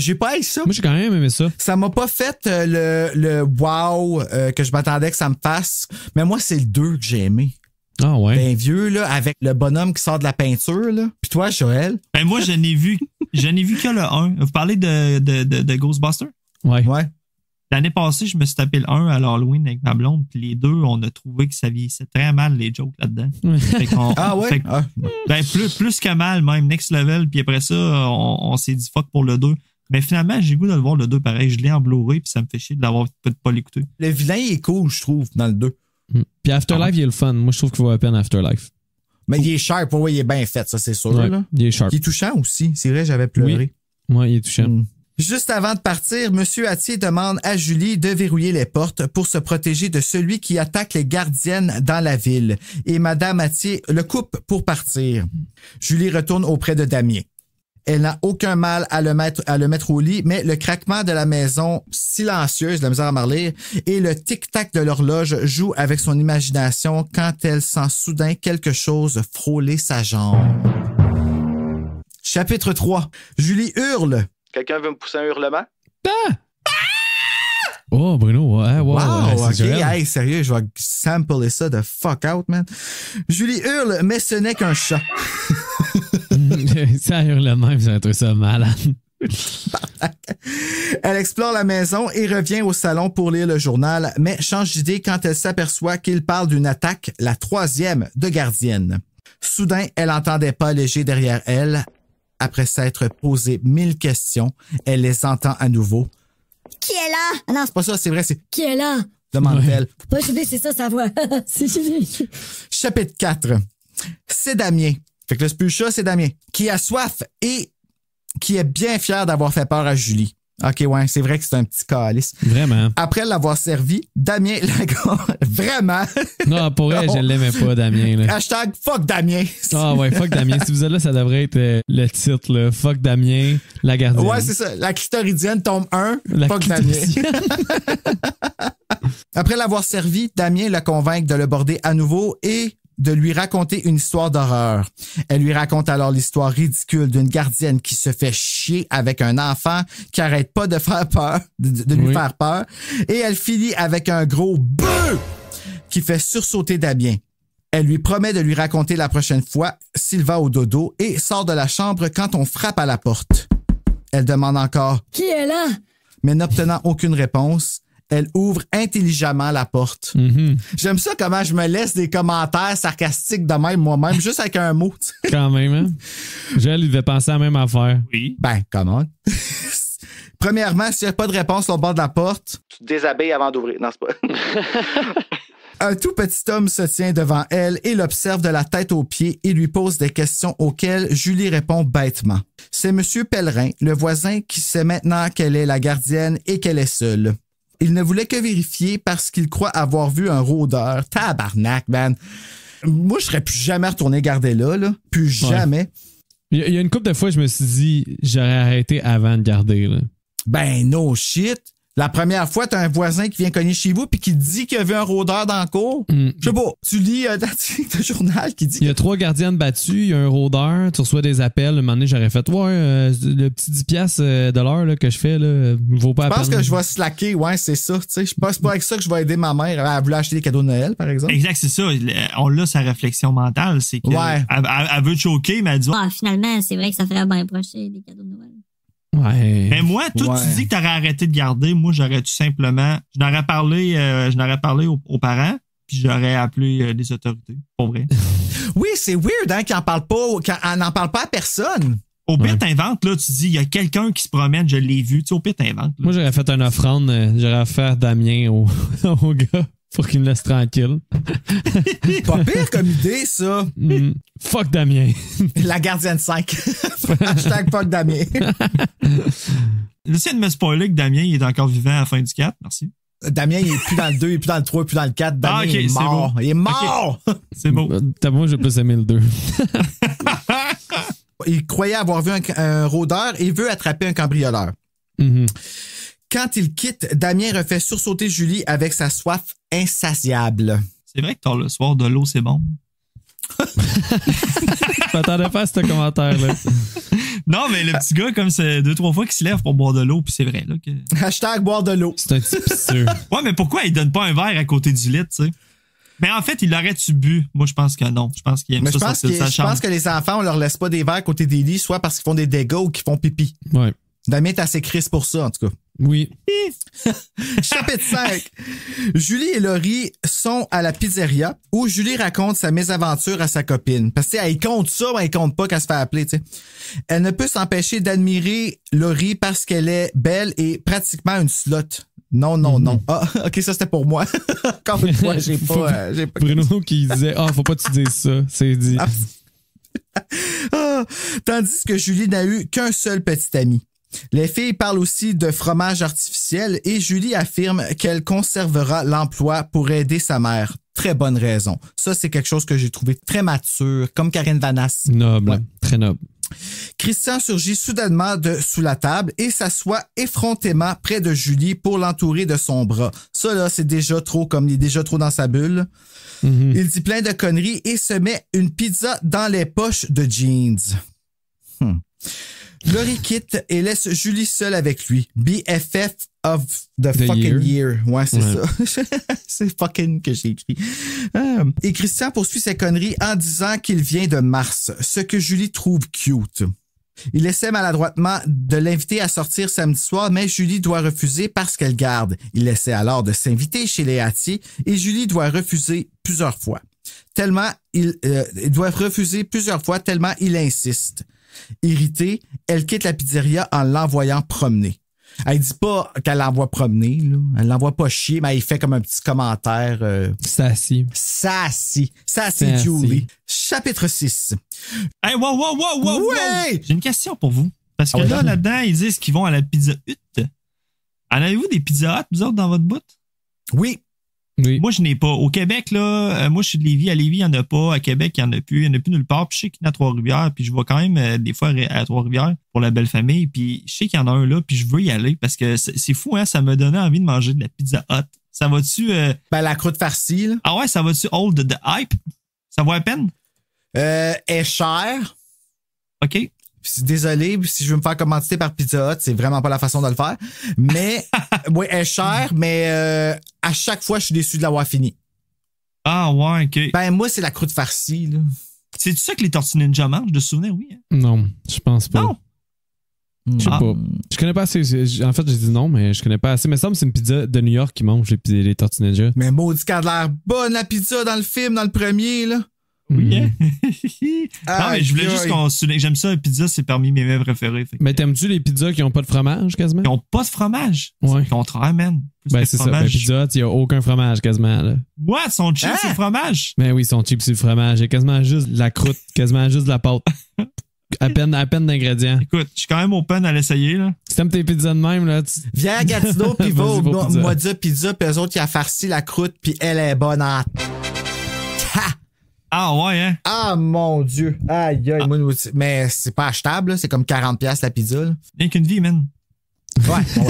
J'ai pas aimé ça. Moi, j'ai quand même aimé ça. Ça m'a pas fait le wow que je m'attendais que ça me fasse. Mais moi, c'est le 2 que j'ai aimé. Ah ouais? Ben vieux, là, avec le bonhomme qui sort de la peinture, là. Puis toi, Joël? Ben moi, je n'ai vu que le 1. Vous parlez de Ghostbusters? Ouais. L'année passée, je me suis tapé le 1 à l'Halloween avec ma blonde, puis les deux, on a trouvé que ça vieillissait très mal, les jokes là-dedans. Ah ouais? Ben, plus que mal, même, next level, puis après ça, on s'est dit fuck pour le 2. Mais finalement, j'ai le goût de le voir le 2 pareil. Je l'ai en Blu-ray, puis ça me fait chier de l'avoir de pas l'écouter. Le vilain est cool, je trouve, dans le 2. Puis Afterlife, il est le fun. Moi, je trouve qu'il vaut la peine Afterlife. Mais il est sharp, ouais, il est bien fait, ça, c'est sûr. Ouais, là. il est sharp. Il est touchant aussi. C'est vrai, j'avais pleuré. Oui, ouais, il est touchant. Juste avant de partir, M. Attier demande à Julie de verrouiller les portes pour se protéger de celui qui attaque les gardiennes dans la ville. Et Mme Attier le coupe pour partir. Julie retourne auprès de Damien. Elle n'a aucun mal à le mettre au lit, mais le craquement de la maison silencieuse, de la misère à marler, et le tic-tac de l'horloge jouent avec son imagination quand elle sent soudain quelque chose frôler sa jambe. Chapitre 3. Julie hurle. Quelqu'un veut me pousser un hurlement? Ah! Oh, Bruno, ouais, wow, ok, hey, sérieux, je vais sampler ça de fuck out, man. Julie hurle, mais ce n'est qu'un chat. Ça hurle même, j'ai trouvé ça malade. Elle explore la maison et revient au salon pour lire le journal, mais change d'idée quand elle s'aperçoit qu'il parle d'une attaque, la 3e de gardienne. Soudain, elle entend des pas légers derrière elle. Après s'être posé 1000 questions, elle les entend à nouveau. Qui est là? Ah non, c'est pas ça, c'est vrai, c'est... Qui est là? Demande-t-elle. Pas Julie, c'est ça sa voix. C'est Julie. Chapitre 4. C'est Damien. Fait que le spulchat, c'est Damien. Qui a soif et qui est bien fier d'avoir fait peur à Julie. OK, ouais, c'est vrai que c'est un petit calice. Vraiment. Après l'avoir servi, Damien vraiment. Non, pour elle, je l'aimais pas, Damien. Là. Hashtag fuck Damien. Ah ouais, fuck Damien. Si vous êtes là, ça devrait être le titre, là. Fuck Damien, la gardienne. Ouais, c'est ça. La clitoridienne tombe 1, fuck Damien. Après l'avoir servi, Damien la convainc de le border à nouveau et de lui raconter une histoire d'horreur. Elle lui raconte alors l'histoire ridicule d'une gardienne qui se fait chier avec un enfant qui arrête pas de faire peur, de lui faire peur, et elle finit avec un gros beuh qui fait sursauter Damien. Elle lui promet de lui raconter la prochaine fois s'il va au dodo et sort de la chambre quand on frappe à la porte. Elle demande encore « Qui est là? » Mais n'obtenant aucune réponse, elle ouvre intelligemment la porte. Mm-hmm. J'aime ça comment je me laisse des commentaires sarcastiques de même moi-même, juste avec un mot. Quand même, hein? Joël, il devait penser à la même affaire. Oui. Ben, comment? Premièrement, s'il n'y a pas de réponse au bord de la porte... Tu te déshabilles avant d'ouvrir. Non, c'est pas... Un tout petit homme se tient devant elle et l'observe de la tête aux pieds et lui pose des questions auxquelles Julie répond bêtement. C'est Monsieur Pellerin, le voisin, qui sait maintenant qu'elle est la gardienne et qu'elle est seule. Il ne voulait que vérifier parce qu'il croit avoir vu un rôdeur. Tabarnak, man. Moi, je serais plus jamais retourné garder là. Plus jamais. Il y a une couple de fois, je me suis dit, j'aurais arrêté avant de garder. Là. Ben, no shit. La première fois, t'as un voisin qui vient cogner chez vous puis qui dit qu'il y avait un rôdeur dans le cours. Je sais pas. Tu lis un article de journal qui dit... Il y a 3 gardiennes battues, il y a un rôdeur, tu reçois des appels. Un moment donné, j'aurais fait, le petit 10$ de l'heure là, que je fais, là, vaut pas la peine. Je pense que je vais slacker, ouais, c'est ça. Tu sais, je pense pas avec ça que je vais aider ma mère. Elle voulait acheter des cadeaux de Noël, par exemple. Exact, c'est ça. On l'a, sa réflexion mentale. C'est que elle veut te choquer, mais elle dit... Finalement, c'est vrai que ça ferait bien procher des cadeaux de Noël. Ouais. Mais moi, toi, tu dis que t'aurais arrêté de garder. Moi, j'aurais tout simplement... Je n'aurais parlé aux parents, puis j'aurais appelé les autorités. Pour vrai. Oui, c'est weird, hein, qu'on n'en parle pas à personne. Au pire, t'inventes, là, tu dis, il y a quelqu'un qui se promène, je l'ai vu. Tu sais, au pire, t'inventes. Moi, j'aurais fait une offrande, j'aurais offert Damien au gars pour qu'il me laisse tranquille. Pas pire comme idée, ça. Fuck Damien. La gardienne 5. Hashtag fuck Damien. J'essaie de me spoiler que Damien il est encore vivant à la fin du 4. Merci. Damien, il est plus dans le 2, il est plus dans le 3, il est plus dans le 4. Damien, il est mort. Bon. Il est mort! Okay. C'est beau. Moi, j'ai plus aimé le 2. Il croyait avoir vu un rôdeur et veut attraper un cambrioleur. Quand il quitte, Damien refait sursauter Julie avec sa soif insatiable. C'est vrai que tard le soir, de l'eau, c'est bon. Je m'attendais pas à ce commentaire-là. Non, mais le petit gars, comme c'est 2-3 fois qu'il se lève pour boire de l'eau, puis c'est vrai. Là, que... Hashtag boire de l'eau. C'est un petit pisseux. Ouais, mais pourquoi il donne pas un verre à côté du lit, tu sais? Mais en fait, il l'aurait-tu bu? Moi, je pense que non. Je pense qu'il aime ça sortir de sa chambre. Je pense que les enfants, on leur laisse pas des verres à côté des lits, soit parce qu'ils font des dégâts ou qu'ils font pipi. Ouais. Damien est assez crisse pour ça, en tout cas. Oui. Chapitre 5. Julie et Laurie sont à la pizzeria où Julie raconte sa mésaventure à sa copine. Parce que elle compte ça, mais elle compte pas qu'elle se fait appeler. T'sais. Elle ne peut s'empêcher d'admirer Laurie parce qu'elle est belle et pratiquement une slut. Non. Ah, ok, ça c'était pour moi. Encore une fois, j'ai pas Bruno qui disait faut pas que tu dises ça. C'est dit. Tandis que Julie n'a eu qu'un seul petit ami. Les filles parlent aussi de fromage artificiel et Julie affirme qu'elle conservera l'emploi pour aider sa mère. Très bonne raison. Ça, c'est quelque chose que j'ai trouvé très mature, comme Karine Vanasse. Noble, très noble. Christian surgit soudainement de sous la table et s'assoit effrontément près de Julie pour l'entourer de son bras. Ça, là, c'est déjà trop, comme il est déjà trop dans sa bulle. Il dit plein de conneries et se met une pizza dans les poches de jeans. Laurie quitte et laisse Julie seule avec lui. BFF of the fucking year. Ouais, c'est ça. C'est fucking que j'ai écrit. Et Christian poursuit ses conneries en disant qu'il vient de Mars, ce que Julie trouve cute. Il essaie maladroitement de l'inviter à sortir samedi soir, mais Julie doit refuser parce qu'elle garde. Il essaie alors de s'inviter chez les Hattier et Julie doit refuser plusieurs fois. Tellement il insiste. Irritée, elle quitte la pizzeria en l'envoyant promener. Elle dit pas qu'elle l'envoie promener, là. Elle l'envoie pas chier, mais elle fait comme un petit commentaire. Sassy, Julie. Chapitre 6. Hey, wow! Ouais! J'ai une question pour vous. Parce que là-dedans, ils disent qu'ils vont à la Pizza Hut. En avez-vous des Pizza Hut, vous autres, dans votre bout? Oui. Moi, je n'ai pas. Au Québec, là, moi, je suis de Lévis. À Lévis, il n'y en a pas. À Québec, il n'y en a plus. Il n'y en a plus nulle part. Puis je sais qu'il y en a à Trois-Rivières. Puis je vais quand même des fois à Trois-Rivières pour la belle famille. Puis je sais qu'il y en a un là. Puis je veux y aller parce que c'est fou, hein. Ça m'a donné envie de manger de la Pizza Hut. Ça va-tu... la croûte farcie, là. Ah ouais, ça va-tu hold the hype? Ça vaut la peine? Est cher. OK. Désolé, si je veux me faire commanditer par Pizza Hut, c'est vraiment pas la façon de le faire. Mais, oui, elle est chère, mais à chaque fois, je suis déçu de l'avoir fini. Ah ouais, OK. Ben, moi, c'est la croûte farcie, là. C'est-tu ça que les Tortues Ninja mangent, de souvenir? Oui. Hein? Non, je pense pas. Non? Je sais pas. Je connais pas assez. En fait, j'ai dit non, mais je connais pas assez. Mais ça me semble que c'est une pizza de New York qui mange les Tortues Ninja. Mais maudit qu'elle a l'air bonne, la pizza, dans le film, dans le premier, là. Oui, hein? Non, mais je voulais juste qu'on souligne. J'aime ça, la pizza, c'est parmi mes mets préférés. Mais t'aimes-tu les pizzas qui ont pas de fromage, quasiment? Qui ont pas de fromage? Ouais. C'est le contraire, man. Ben, c'est ça. Ben, Pizza, il y a aucun fromage, quasiment, là. What? Ils sont cheap sur le fromage? Ben oui, ils sont cheap sur le fromage. Il y a quasiment juste de la croûte, quasiment juste de la pâte. À peine d'ingrédients. Écoute, je suis quand même open à l'essayer, là. Si t'aimes tes pizzas de même, là, viens à Gatineau, pis va au Modia Pizza, pis eux autres, ils ont farci la croûte, pis elle est bonne en... Ah ouais, hein? Ah mon Dieu. Aïe, aïe. Moi, mais c'est pas achetable, là. C'est comme 40$ la pizza. Là. Rien qu'une vie, man. Ouais.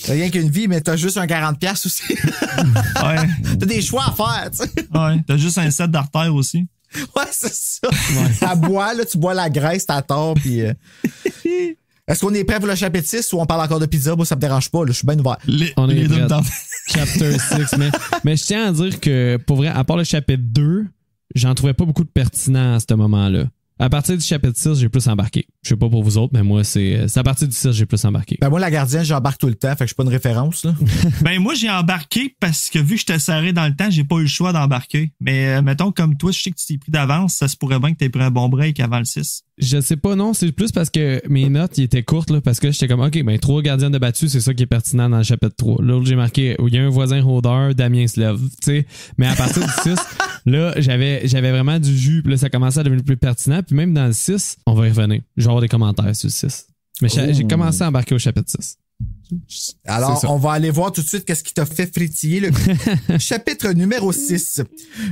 T'as rien qu'une vie, mais t'as juste un 40$ aussi. Ouais. T'as des choix à faire, tu sais. Ouais, t'as juste un set d'artères aussi. Ouais, c'est ça. T'as bois, là, tu bois la graisse, t'as tort, puis... Est-ce qu'on est prêt pour le chapitre 6 ou on parle encore de pizza? Moi, ça me dérange pas, là, je suis bien ouvert. On est deux prêt. Chapter 6. Mais je tiens à dire que, pour vrai, à part le chapitre 2, j'en trouvais pas beaucoup de pertinent à ce moment-là. À partir du chapitre 6, j'ai plus embarqué. Je sais pas pour vous autres, mais moi, c'est à partir du 6, j'ai plus embarqué. Ben moi, la gardienne, j'embarque tout le temps, fait que je suis pas une référence, là. Ben moi, j'ai embarqué parce que vu que j'étais serré dans le temps, j'ai pas eu le choix d'embarquer. Mais mettons, comme toi, je sais que tu t'es pris d'avance, ça se pourrait bien que t'aies pris un bon break avant le 6. Je sais pas, non, c'est plus parce que mes notes, ils étaient courtes, là, parce que j'étais comme, OK, ben 3 gardiens de battu, c'est ça qui est pertinent dans le chapitre 3. L'autre, j'ai marqué, il y a un voisin rôdeur, Damien se lève, tu sais. Mais à partir du 6, là, j'avais vraiment du jus, puis là, ça commençait à devenir plus pertinent, puis même dans le 6, on va y revenir. Je vais avoir des commentaires sur le 6. Mais j'ai commencé à embarquer au chapitre 6. Alors, on va aller voir tout de suite qu'est-ce qui t'a fait frétiller le chapitre numéro 6.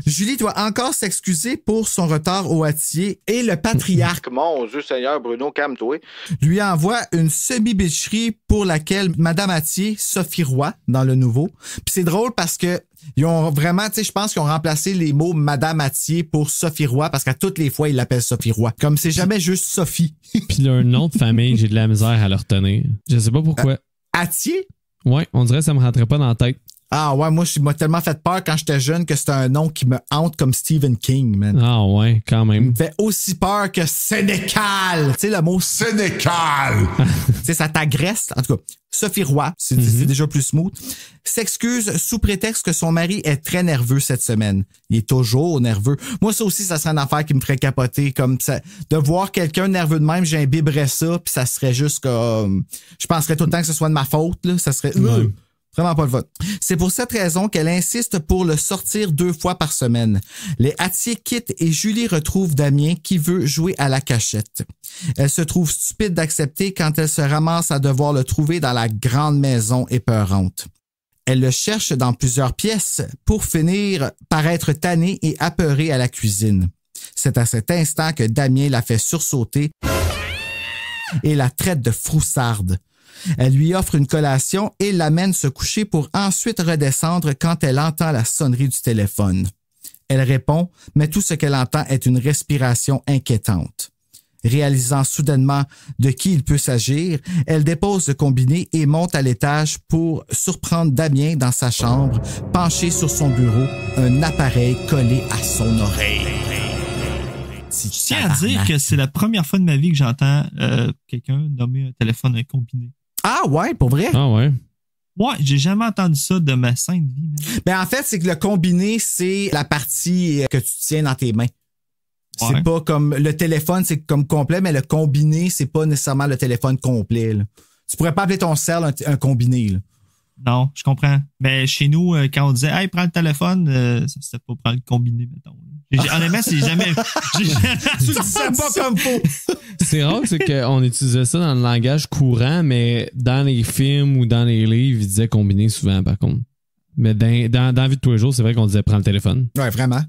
Julie doit encore s'excuser pour son retard au Hattier et le patriarche, Mon Dieu Seigneur, Bruno, calme-toi. lui envoie une semi-bicherie pour laquelle Madame Hattier, Sophie Roy, dans le nouveau. Puis c'est drôle parce que ils ont vraiment, tu sais, je pense qu'ils ont remplacé les mots Madame Hattier pour Sophie Roy parce qu'à toutes les fois, ils l'appellent Sophie Roy. Comme c'est jamais juste Sophie. Puis leur nom de famille, j'ai de la misère à le retenir. Je sais pas pourquoi. Hattier? Ouais, on dirait que ça me rentrait pas dans la tête. Ah ouais, moi, m'a tellement fait peur quand j'étais jeune que c'était un nom qui me hante comme Stephen King, man. Ah ouais, quand Il même. me fait aussi peur que Sénécal. Tu sais, le mot Sénécal. Tu sais, ça t'agresse. En tout cas, Sophie Roy, c'est déjà plus smooth, s'excuse sous prétexte que son mari est très nerveux cette semaine. Il est toujours nerveux. Moi, ça aussi, ça serait une affaire qui me ferait capoter. Comme ça, de voir quelqu'un nerveux de même, j'imbiberais ça, puis ça serait juste comme... Je penserais tout le temps que ce soit de ma faute, là. Ça serait... Vraiment pas le fun. C'est pour cette raison qu'elle insiste pour le sortir 2 fois par semaine. Les Hattier quittent et Julie retrouve Damien qui veut jouer à la cachette. Elle se trouve stupide d'accepter quand elle se ramasse à devoir le trouver dans la grande maison épeurante. Elle le cherche dans plusieurs pièces pour finir par être tannée et apeurée à la cuisine. C'est à cet instant que Damien la fait sursauter et la traite de froussarde. Elle lui offre une collation et l'amène se coucher pour ensuite redescendre quand elle entend la sonnerie du téléphone. Elle répond, mais tout ce qu'elle entend est une respiration inquiétante. Réalisant soudainement de qui il peut s'agir, elle dépose le combiné et monte à l'étage pour surprendre Damien dans sa chambre, penché sur son bureau, un appareil collé à son oreille. Je tiens à dire que c'est la première fois de ma vie que j'entends quelqu'un nommer un téléphone un combiné. Ah ouais, pour vrai? Ah ouais. Ouais, j'ai jamais entendu ça de ma sainte vie. Ben en fait, c'est que le combiné, c'est la partie que tu tiens dans tes mains. Ouais. C'est pas comme le téléphone, c'est comme complet, mais le combiné, c'est pas nécessairement le téléphone complet. Là. Tu pourrais pas appeler ton cell un combiné. Là. Non, je comprends. Mais chez nous, quand on disait « Hey, prends le téléphone », c'était pas prendre le combiné, mettons. Honnêtement, c'est jamais... Tu le disais pas comme faux. C'est rare, c'est qu'on utilisait ça dans le langage courant, mais dans les films ou dans les livres, ils disaient combiné souvent, par contre. Mais dans la vie de tous les jours, c'est vrai qu'on disait « Prends le téléphone ». Ouais, vraiment.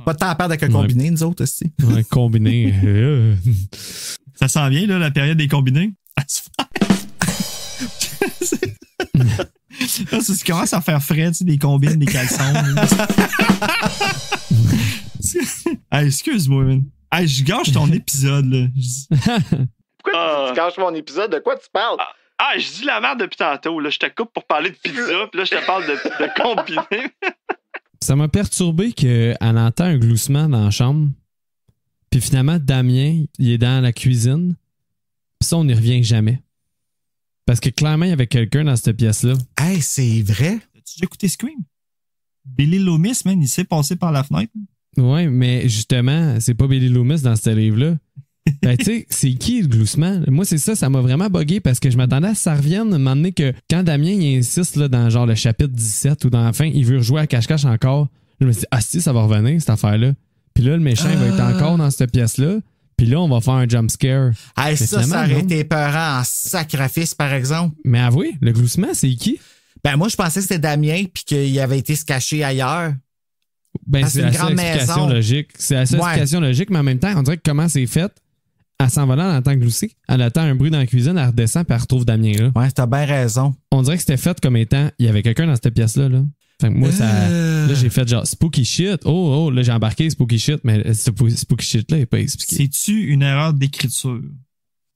Pas de temps à perdre avec un combiné, nous autres aussi. Ouais, combiné. Ça s'en vient, là, la période des combinés. Là, ça commence à faire frais, tu sais, des combines, des caleçons. Hey, excuse-moi, man. Hey, je gâche ton épisode, là. Pourquoi tu gâches mon épisode? De quoi tu parles? Je dis la merde depuis tantôt. Là. Je te coupe pour parler de pizza, puis là, je te parle de combiner. Ça m'a perturbé qu'elle entend un gloussement dans la chambre. Puis finalement, Damien, il est dans la cuisine. Puis ça, on n'y revient jamais. Parce que clairement, il y avait quelqu'un dans cette pièce-là. Hey, c'est vrai? As-tu déjà écouté Scream? Billy Loomis, man, il s'est passé par la fenêtre. Ouais, mais justement, c'est pas Billy Loomis dans ce livre-là. Ben, tu sais, c'est qui le gloussement? Moi, c'est ça m'a vraiment bugué parce que je m'attendais à ce que ça revienne, à un moment donné que quand Damien il insiste là, dans genre le chapitre 17 ou dans la fin, il veut rejouer à cache-cache encore. Je me suis dit, si, ça va revenir, cette affaire-là. Puis là, le méchant, il va être encore dans cette pièce-là. Puis là, on va faire un jump scare. Hey, ça aurait été peurant en sacrifice, par exemple. Mais avouez, le gloussement, c'est qui? Ben, moi, je pensais que c'était Damien puis qu'il avait été se cacher ailleurs. Ben, c'est la seule explication logique. C'est la seule explication logique, mais en même temps, on dirait que comment c'est fait, Elle s'en va là, elle entend glousser. Elle attend un bruit dans la cuisine, elle redescend puis elle retrouve Damien là. Ouais, t'as bien raison. On dirait que c'était fait comme étant, il y avait quelqu'un dans cette pièce-là. Là. Fait que moi, là, j'ai fait genre spooky shit. Oh, là, j'ai embarqué spooky shit, mais ce spooky shit-là n'est pas expliqué. C'est-tu une erreur d'écriture?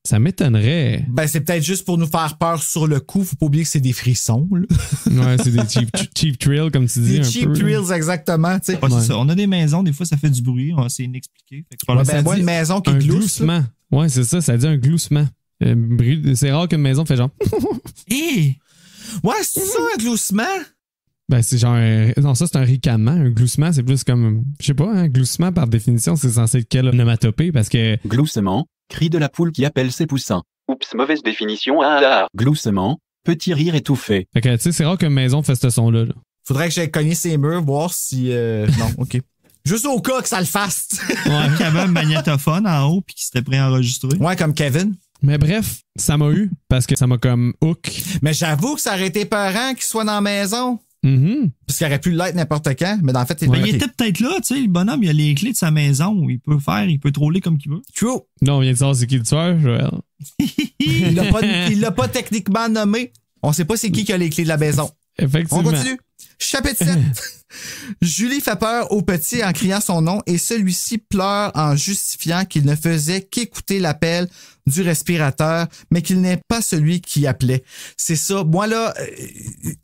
Ça m'étonnerait. Ben, c'est peut-être juste pour nous faire peur sur le coup. Faut pas oublier que c'est des frissons, là. Ouais, c'est des cheap thrills, comme tu dis. Des cheap thrills, exactement, tu sais. Ouais, c'est ça. On a des maisons, des fois, ça fait du bruit. C'est inexpliqué. Une maison qui glousse. Gloussement. Ouais, c'est ça dit un gloussement. C'est rare qu'une maison fait genre. Hé! Ouais, c'est ça, un gloussement? Ben, c'est genre. Non, ça, c'est un ricanement. Un gloussement, c'est plus comme. Je sais pas, un gloussement, par définition, c'est censé être quelle onomatopée parce que. Gloussement, cri de la poule qui appelle ses poussins. Oups, mauvaise définition. Ah. Gloussement, petit rire étouffé. Fait que, tu sais, c'est rare qu'une maison fasse ce son-là. Là. Faudrait que j'aille cogner ses murs, voir si. Non, OK. Juste au cas que ça le fasse. Ouais, qu'il y avait un magnétophone en haut puis qu'il s'était prêt à enregistrer. Ouais, comme Kevin. Mais bref, ça m'a eu parce que ça m'a comme hook. Mais j'avoue que ça aurait été peurant qu'il soit dans la maison. Mm-hmm. Parce qu'il aurait pu l'être n'importe quand, mais dans le fait, il était peut-être là, tu sais, le bonhomme, il a les clés de sa maison. Il peut troller comme qu'il veut. True. Non, on vient de savoir c'est qui le tueur, Joël. Il l'a pas techniquement nommé. On sait pas c'est qui a les clés de la maison. Effectivement. On continue. Chapitre 7. Julie fait peur au petit en criant son nom et celui-ci pleure en justifiant qu'il ne faisait qu'écouter l'appel du respirateur, mais qu'il n'est pas celui qui appelait. C'est ça. Moi, là,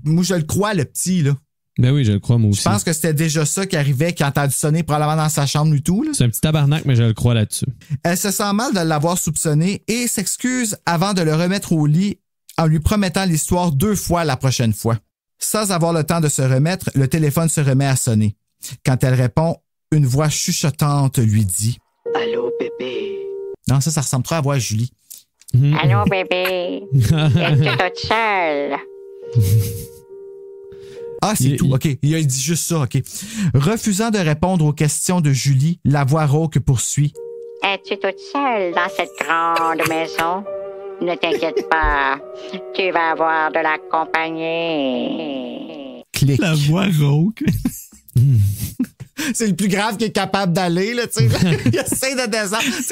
moi, je le crois, le petit, là. Ben oui, je le crois, moi aussi. Je pense que c'était déjà ça qui arrivait, qui a entendu sonner probablement dans sa chambre du tout, là. C'est un petit tabarnak, mais je le crois là-dessus. Elle se sent mal de l'avoir soupçonné et s'excuse avant de le remettre au lit en lui promettant l'histoire 2 fois la prochaine fois. Sans avoir le temps de se remettre, le téléphone se remet à sonner. Quand elle répond, une voix chuchotante lui dit « Allô, bébé? » Non, ça ressemble trop à la voix à Julie. « Allô, bébé? Es-tu toute seule? » Ah, c'est tout. OK. Il dit juste ça. OK. Refusant de répondre aux questions de Julie, la voix rauque poursuit. « Es-tu toute seule dans cette grande maison? Ne t'inquiète pas, tu vas avoir de la compagnie. » Clic. La voix rauque. C'est le plus grave qui est capable d'aller, là, tu sais. Il essaie de descendre. Tu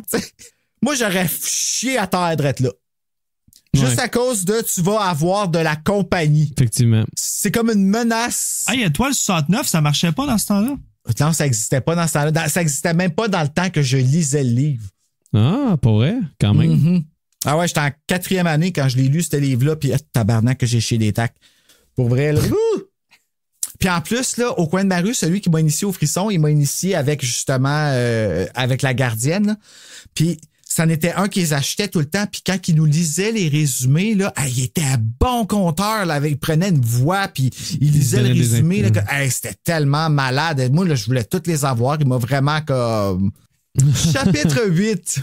sais, moi, j'aurais chié à terre d'être là. Juste à cause de tu vas avoir de la compagnie. Effectivement. C'est comme une menace. Hey, Étoile 69, ça marchait pas dans ce temps-là? Non, ça n'existait pas dans ce temps-là. Ça n'existait même pas dans le temps que je lisais le livre. Ah, pas vrai? Quand même. Mm-hmm. Ah ouais, j'étais en 4e année quand je l'ai lu, ce livre-là, puis tabarnak que j'ai chié des tacs. Pour vrai, là. Puis en plus, là, au coin de ma rue, celui qui m'a initié au frisson, il m'a initié avec, justement, avec la gardienne, là. Puis c'en était un qui les achetait tout le temps, puis quand il nous lisait les résumés, là, il était un bon conteur, là, il prenait une voix, puis il lisait le résumé, là, c'était tellement malade. Moi, là, je voulais toutes les avoir. Il m'a vraiment comme... Chapitre 8.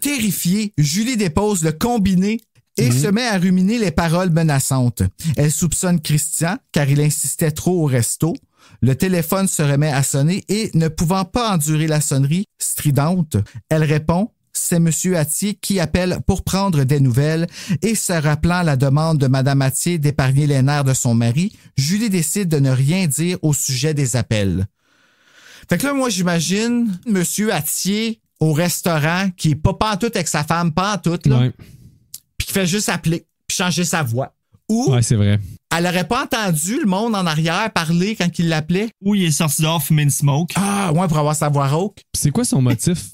Terrifiée, Julie dépose le combiné et se met à ruminer les paroles menaçantes. Elle soupçonne Christian, car il insistait trop au resto. Le téléphone se remet à sonner et, ne pouvant pas endurer la sonnerie stridente, elle répond « C'est M. Attier qui appelle pour prendre des nouvelles » et se rappelant la demande de Mme Attier d'épargner les nerfs de son mari, Julie décide de ne rien dire au sujet des appels. Fait que là, moi, j'imagine M. Attier au restaurant qui est pas pantoute avec sa femme, pantoute, là, puis qui fait juste appeler, puis changer sa voix. Ou ouais, c'est vrai. Elle aurait pas entendu le monde en arrière parler quand il l'appelait. Ou il est sorti dehors fumer une smoke. Ah, ouais, pour avoir sa voix rauque. C'est quoi son motif?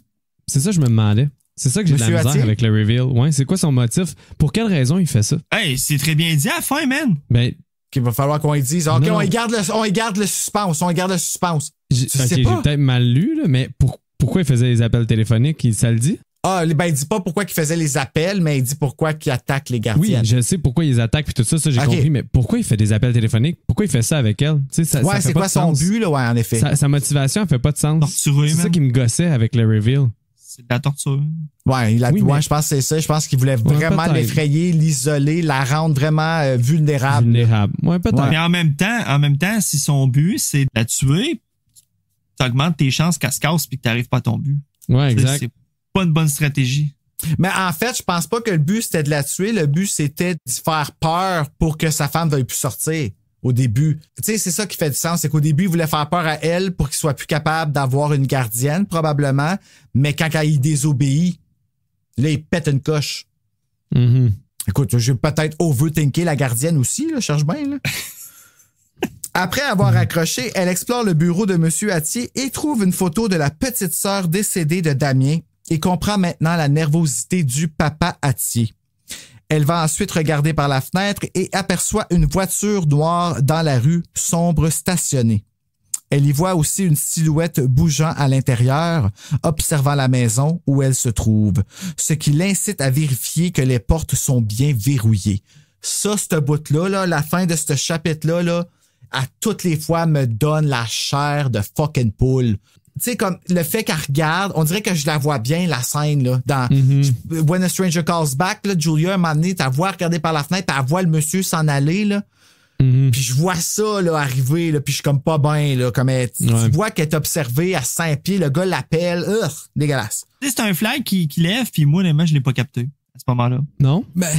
C'est ça que je me demandais. C'est ça que j'ai de la misère Attier? avec le reveal. Ouais, c'est quoi son motif? Pour quelle raison il fait ça? Hey, c'est très bien dit à la fin, man. Ben, qu'il va falloir qu'on lui dise. OK, non. on garde le suspense. On garde le suspense. J'ai peut-être mal lu, là, mais pourquoi il faisait les appels téléphoniques? Ça le dit? Ah, ben, il dit pas pourquoi il faisait les appels, mais il dit pourquoi il attaque les gardiennes. Oui, je sais pourquoi il les attaque puis tout ça, j'ai compris, mais pourquoi il fait des appels téléphoniques? Pourquoi il fait ça avec elle? Tu sais, ça ouais, fait c'est pas quoi de son sens. but, là, ouais, en effet. Sa motivation, elle fait pas de sens. Torturé, c'est man. ça qui me gossait avec le reveal. C'est de la torture. Ouais, je pense que c'est ça. Je pense qu'il voulait vraiment l'effrayer, l'isoler, la rendre vraiment vulnérable. Vulnérable. Ouais, peut-être. Ouais. Mais en même temps, si son but, c'est de la tuer, t'augmentes tes chances qu'elle se casse puis que t'arrives pas à ton but. Ouais, exact. C'est pas une bonne stratégie. Mais en fait, je pense pas que le but, c'était de la tuer. Le but, c'était d'y faire peur pour que sa femme veuille plus sortir. au début. Tu sais, c'est ça qui fait du sens. C'est qu'au début, il voulait faire peur à elle pour qu'il soit plus capable d'avoir une gardienne, probablement. Mais quand il désobéit, là, il pète une coche. Mm-hmm. Écoute, j'ai peut-être overthinké la gardienne aussi, là. Cherche bien, là. Après avoir accroché, elle explore le bureau de M. Attier et trouve une photo de la petite sœur décédée de Damien et comprend maintenant la nervosité du papa Attier. Elle va ensuite regarder par la fenêtre et aperçoit une voiture noire dans la rue, sombre, stationnée. Elle y voit aussi une silhouette bougeant à l'intérieur, observant la maison où elle se trouve, ce qui l'incite à vérifier que les portes sont bien verrouillées. Ça, ce bout-là, là, la fin de ce chapitre-là, là, à toutes les fois, me donne la chair de fucking poule. Tu sais, comme le fait qu'elle regarde, on dirait que je la vois bien, la scène, là, dans When a Stranger Calls Back, là, Julia, m'a amené, ta voix regarder par la fenêtre, puis elle voit le monsieur s'en aller, là. Puis je vois ça, là, arriver, là, puis je suis comme pas bien, là, comme tu vois qu'elle est observée à 5 pieds, le gars l'appelle, dégueulasse. C'est un flag qui lève, puis moi, honnêtement, je l'ai pas capté à ce moment-là. Non? Ben,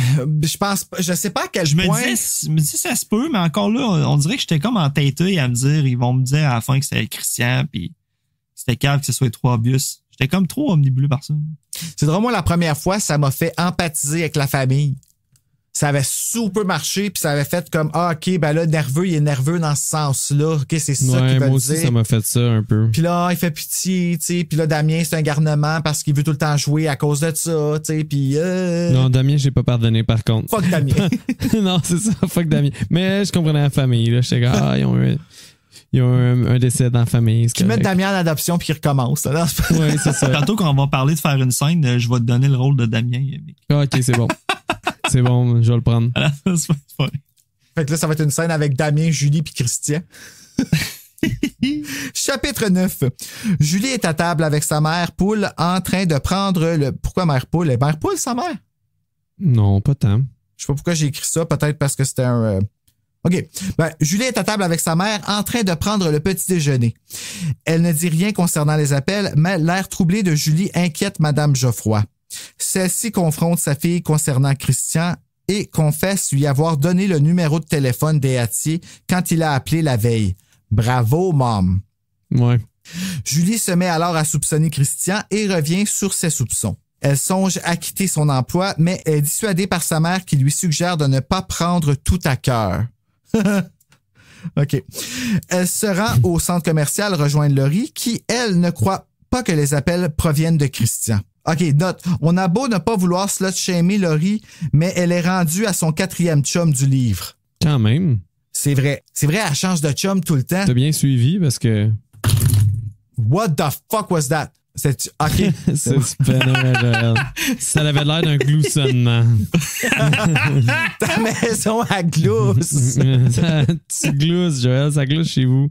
je pense pas, je sais pas à quel point. Je me dis, ça se peut, mais encore là, on dirait que j'étais comme entêté à me dire, ils vont me dire à la fin que c'était Christian, puis c'était calme que ce soit trop obvious. J'étais comme trop omnibulé par ça. C'est drôle, moi, la première fois, ça m'a fait empathiser avec la famille. Ça avait super marché, puis ça avait fait comme, OK, ben là, nerveux, il est nerveux dans ce sens-là. OK, c'est ça qu'il veut dire. Moi aussi, ça m'a fait ça un peu. Puis là, il fait pitié, tu sais. Puis là, Damien, c'est un garnement parce qu'il veut tout le temps jouer à cause de ça, tu sais. Puis Non, Damien, j'ai pas pardonné, par contre. Fuck Damien. Non, c'est ça, fuck Damien. Mais je comprenais la famille, là. J'étais comme, ils ont un décès dans la famille. Qu'ils mettent Damien en adoption puis qu'ils recommencent. Oui, c'est ça. Tantôt, quand on va parler de faire une scène, je vais te donner le rôle de Damien. OK, c'est bon. C'est bon, je vais le prendre. Fait que là, ça va être une scène avec Damien, Julie puis Christian. Chapitre 9. Julie est à table avec sa mère poule en train de prendre le... Pourquoi mère poule? Est mère poule, sa mère? Non, pas tant. Je sais pas pourquoi j'ai écrit ça. Peut-être parce que c'était un... OK. Ben, Julie est à table avec sa mère en train de prendre le petit déjeuner. Elle ne dit rien concernant les appels, mais l'air troublé de Julie inquiète Madame Geoffroy. Celle-ci confronte sa fille concernant Christian et confesse lui avoir donné le numéro de téléphone des Attier quand il a appelé la veille. Bravo, mom. Ouais. Julie se met alors à soupçonner Christian et revient sur ses soupçons. Elle songe à quitter son emploi, mais est dissuadée par sa mère qui lui suggère de ne pas prendre tout à cœur. OK. Elle se rend au centre commercial rejoindre Laurie qui, elle, ne croit pas que les appels proviennent de Christian. OK, note. On a beau ne pas vouloir slut-shamer Laurie, mais elle est rendue à son 4e chum du livre. Quand même. C'est vrai. C'est vrai, elle change de chum tout le temps. T'as bien suivi parce que... What the fuck was that? C'est... OK. C'est super. Ça avait l'air d'un gloussonnement. Ta maison, elle glousse. Tu glousses, Joël, ça glousse chez vous.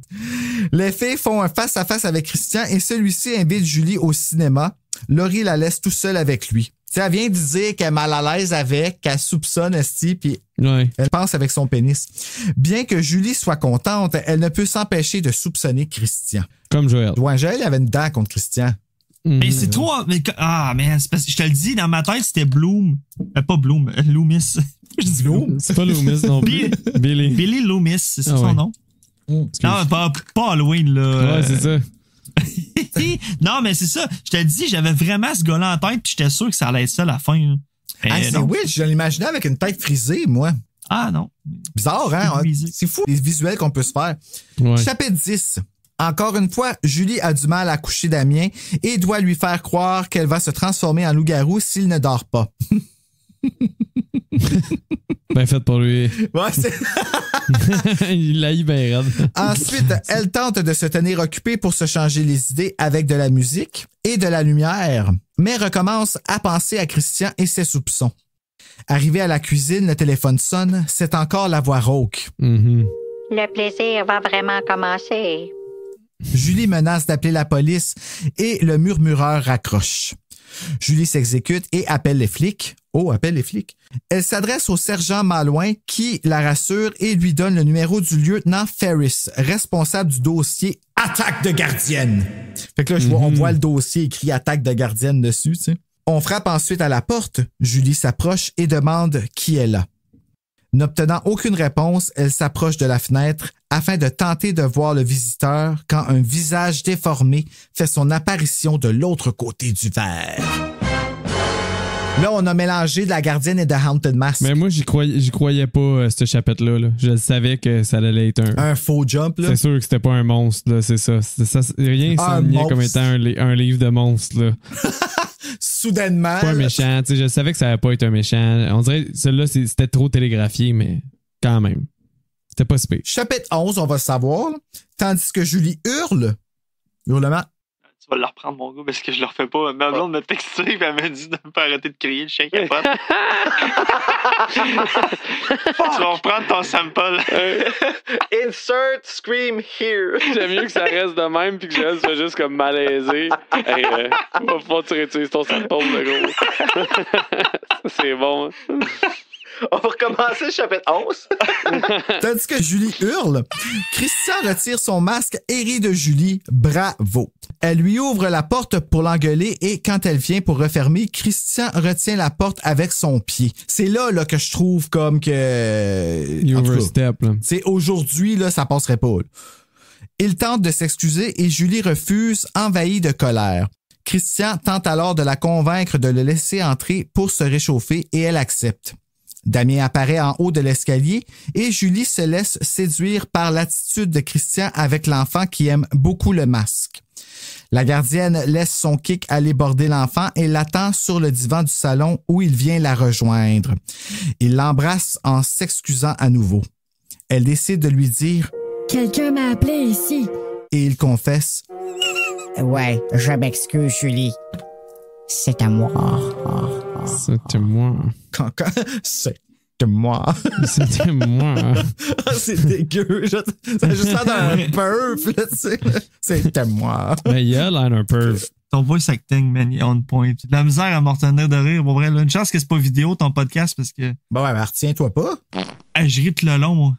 Les filles font un face-à-face avec Christian et celui-ci invite Julie au cinéma. Laurie la laisse tout seul avec lui. T'sais, elle vient de dire qu'elle est mal à l'aise avec, qu'elle soupçonne Esti, puis elle pense avec son pénis. Bien que Julie soit contente, elle ne peut s'empêcher de soupçonner Christian. Comme Joël. Ouais, Joël avait une dent contre Christian. Mais c'est trop... mais c'est parce que je te le dis, dans ma tête, c'était Bloom. Pas Bloom, Loomis. Je dis Bloom. C'est pas Loomis non plus. Billy Loomis, c'est ça son nom? Non, pas Halloween, là. Ouais, c'est ça. Non, mais c'est ça. Je te dis, j'avais vraiment ce gars-là en tête, puis j'étais sûr que ça allait être ça à la fin. C'est weird, je l'imaginais avec une tête frisée, moi. Ah non. Bizarre, hein? C'est fou les visuels qu'on peut se faire. Ouais. Chapitre 10. Encore une fois, Julie a du mal à coucher Damien et doit lui faire croire qu'elle va se transformer en loup-garou s'il ne dort pas. Ben fait pour lui. Ouais, c'est... Il l'a eu bien raide. Ensuite, elle tente de se tenir occupée pour se changer les idées avec de la musique et de la lumière, mais recommence à penser à Christian et ses soupçons. Arrivée à la cuisine, le téléphone sonne, c'est encore la voix rauque. Le plaisir va vraiment commencer. Julie menace d'appeler la police et le murmureur raccroche. Julie s'exécute et appelle les flics. Oh, appelle les flics. Elle s'adresse au sergent Malouin qui la rassure et lui donne le numéro du lieutenant Ferris, responsable du dossier attaque de gardienne. Fait que là, on voit le dossier écrit attaque de gardienne dessus, tu sais. On frappe ensuite à la porte. Julie s'approche et demande qui est là. N'obtenant aucune réponse, elle s'approche de la fenêtre afin de tenter de voir le visiteur quand un visage déformé fait son apparition de l'autre côté du verre. Là, on a mélangé de la gardienne et de Haunted Mask. Mais moi, j'y croyais pas, ce chapitre-là. Là. Je savais que ça allait être un faux jump. Là. C'est sûr que c'était pas un monstre, là, c'est ça. Rien s'enlignait comme étant un livre de monstre. Là. Soudainement. Pas un méchant. Je savais que ça allait pas être un méchant. On dirait que celui-là, c'était trop télégraphié, mais quand même. C'était pas si pire. Chapitre 11, on va le savoir. Là. Tandis que Julie hurle. Hurlement. Tu vas le reprendre, mon gars, parce que je le refais pas. Ma blonde m'a texté et elle m'a dit de ne pas arrêter de crier, le chien capote. Tu vas reprendre ton sample. Insert scream here. J'aime mieux que ça reste de même puis que je reste juste comme malaisé. Hey, va falloir que tu réutilises ton sample, le gros. C'est bon. Hein? On va recommencer le chapitre 11. Tandis que Julie hurle, Christian retire son masque et rit de Julie. Bravo. Elle lui ouvre la porte pour l'engueuler et quand elle vient pour refermer, Christian retient la porte avec son pied. C'est là que je trouve comme que... You overstep. C'est aujourd'hui, là, ça passerait pas. Là. Il tente de s'excuser et Julie refuse, envahie de colère. Christian tente alors de la convaincre de le laisser entrer pour se réchauffer et elle accepte. Damien apparaît en haut de l'escalier et Julie se laisse séduire par l'attitude de Christian avec l'enfant qui aime beaucoup le masque. La gardienne laisse son kick aller border l'enfant et l'attend sur le divan du salon où il vient la rejoindre. Il l'embrasse en s'excusant à nouveau. Elle décide de lui dire « Quelqu'un m'a appelé ici. » Et il confesse « Ouais, je m'excuse, Julie. C'est à moi. » C'était moi. C'était moi. C'était moi. C'est dégueu. Ça a juste l'air d'un perf, là, tu sais. C'était moi. Mais il a l'air d'un perf. Ton voice acting, man, on point. J'ai de la misère à m'en retenir de rire. Pour vrai, là, une chance que c'est pas vidéo, ton podcast, parce que... Bon, ouais, mais retiens-toi pas. Je ris tout le long, moi.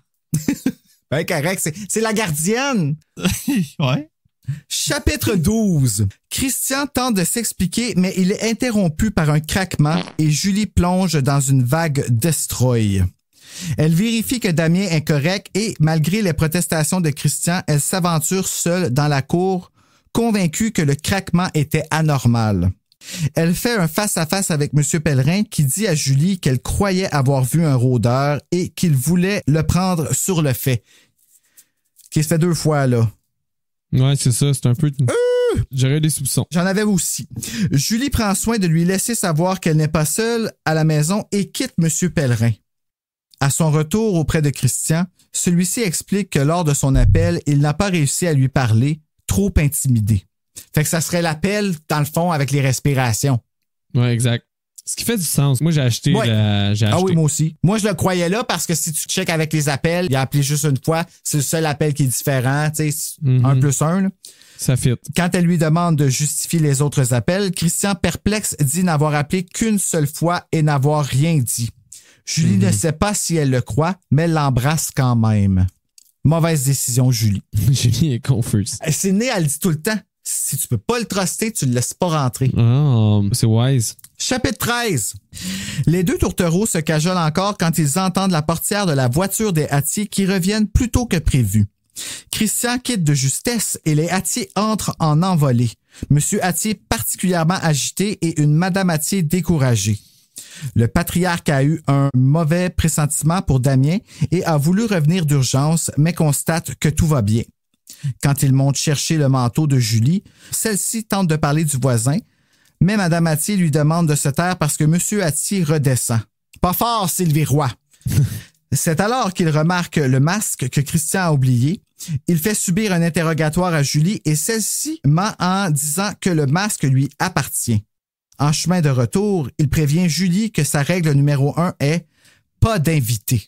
Ben, correct. C'est la gardienne. Ouais. Chapitre 12. Christian tente de s'expliquer, mais il est interrompu par un craquement et Julie plonge dans une vague destroy. Elle vérifie que Damien est correct et, malgré les protestations de Christian, elle s'aventure seule dans la cour, convaincue que le craquement était anormal. Elle fait un face-à-face avec M. Pellerin qui dit à Julie qu'elle croyait avoir vu un rôdeur et qu'il voulait le prendre sur le fait. Qui se fait 2 fois, là. Ouais, c'est ça, c'est un peu... J'aurais des soupçons. J'en avais aussi. Julie prend soin de lui laisser savoir qu'elle n'est pas seule à la maison et quitte M. Pellerin. À son retour auprès de Christian, celui-ci explique que lors de son appel, il n'a pas réussi à lui parler, trop intimidé. Fait que ça serait l'appel, dans le fond, avec les respirations. Ouais, exact. Ce qui fait du sens. Moi, j'ai acheté. Ouais. Ah oui, moi aussi. Moi, je le croyais là parce que si tu checkes avec les appels, il a appelé juste une fois. C'est le seul appel qui est différent. Tu sais, 1+1. Là. Ça fit. Quand elle lui demande de justifier les autres appels, Christian, perplexe, dit n'avoir appelé qu'une seule fois et n'avoir rien dit. Julie ne sait pas si elle le croit, mais elle l'embrasse quand même. Mauvaise décision, Julie. Julie est confuse. C'est né, elle dit tout le temps. Si tu peux pas le truster, tu le laisses pas rentrer. Oh, c'est wise. Chapitre 13. Les 2 tourtereaux se cajolent encore quand ils entendent la portière de la voiture des Hattier qui reviennent plus tôt que prévu. Christian quitte de justesse et les Hattier entrent en envolée. Monsieur Hattier particulièrement agité et une Madame Hattier découragée. Le patriarche a eu un mauvais pressentiment pour Damien et a voulu revenir d'urgence, mais constate que tout va bien. Quand il monte chercher le manteau de Julie, celle-ci tente de parler du voisin, mais Mme Hattier lui demande de se taire parce que M. Hattier redescend. Pas fort, Sylvie Roy. C'est alors qu'il remarque le masque que Christian a oublié. Il fait subir un interrogatoire à Julie et celle-ci ment en disant que le masque lui appartient. En chemin de retour, il prévient Julie que sa règle numéro 1 est « pas d'invité ».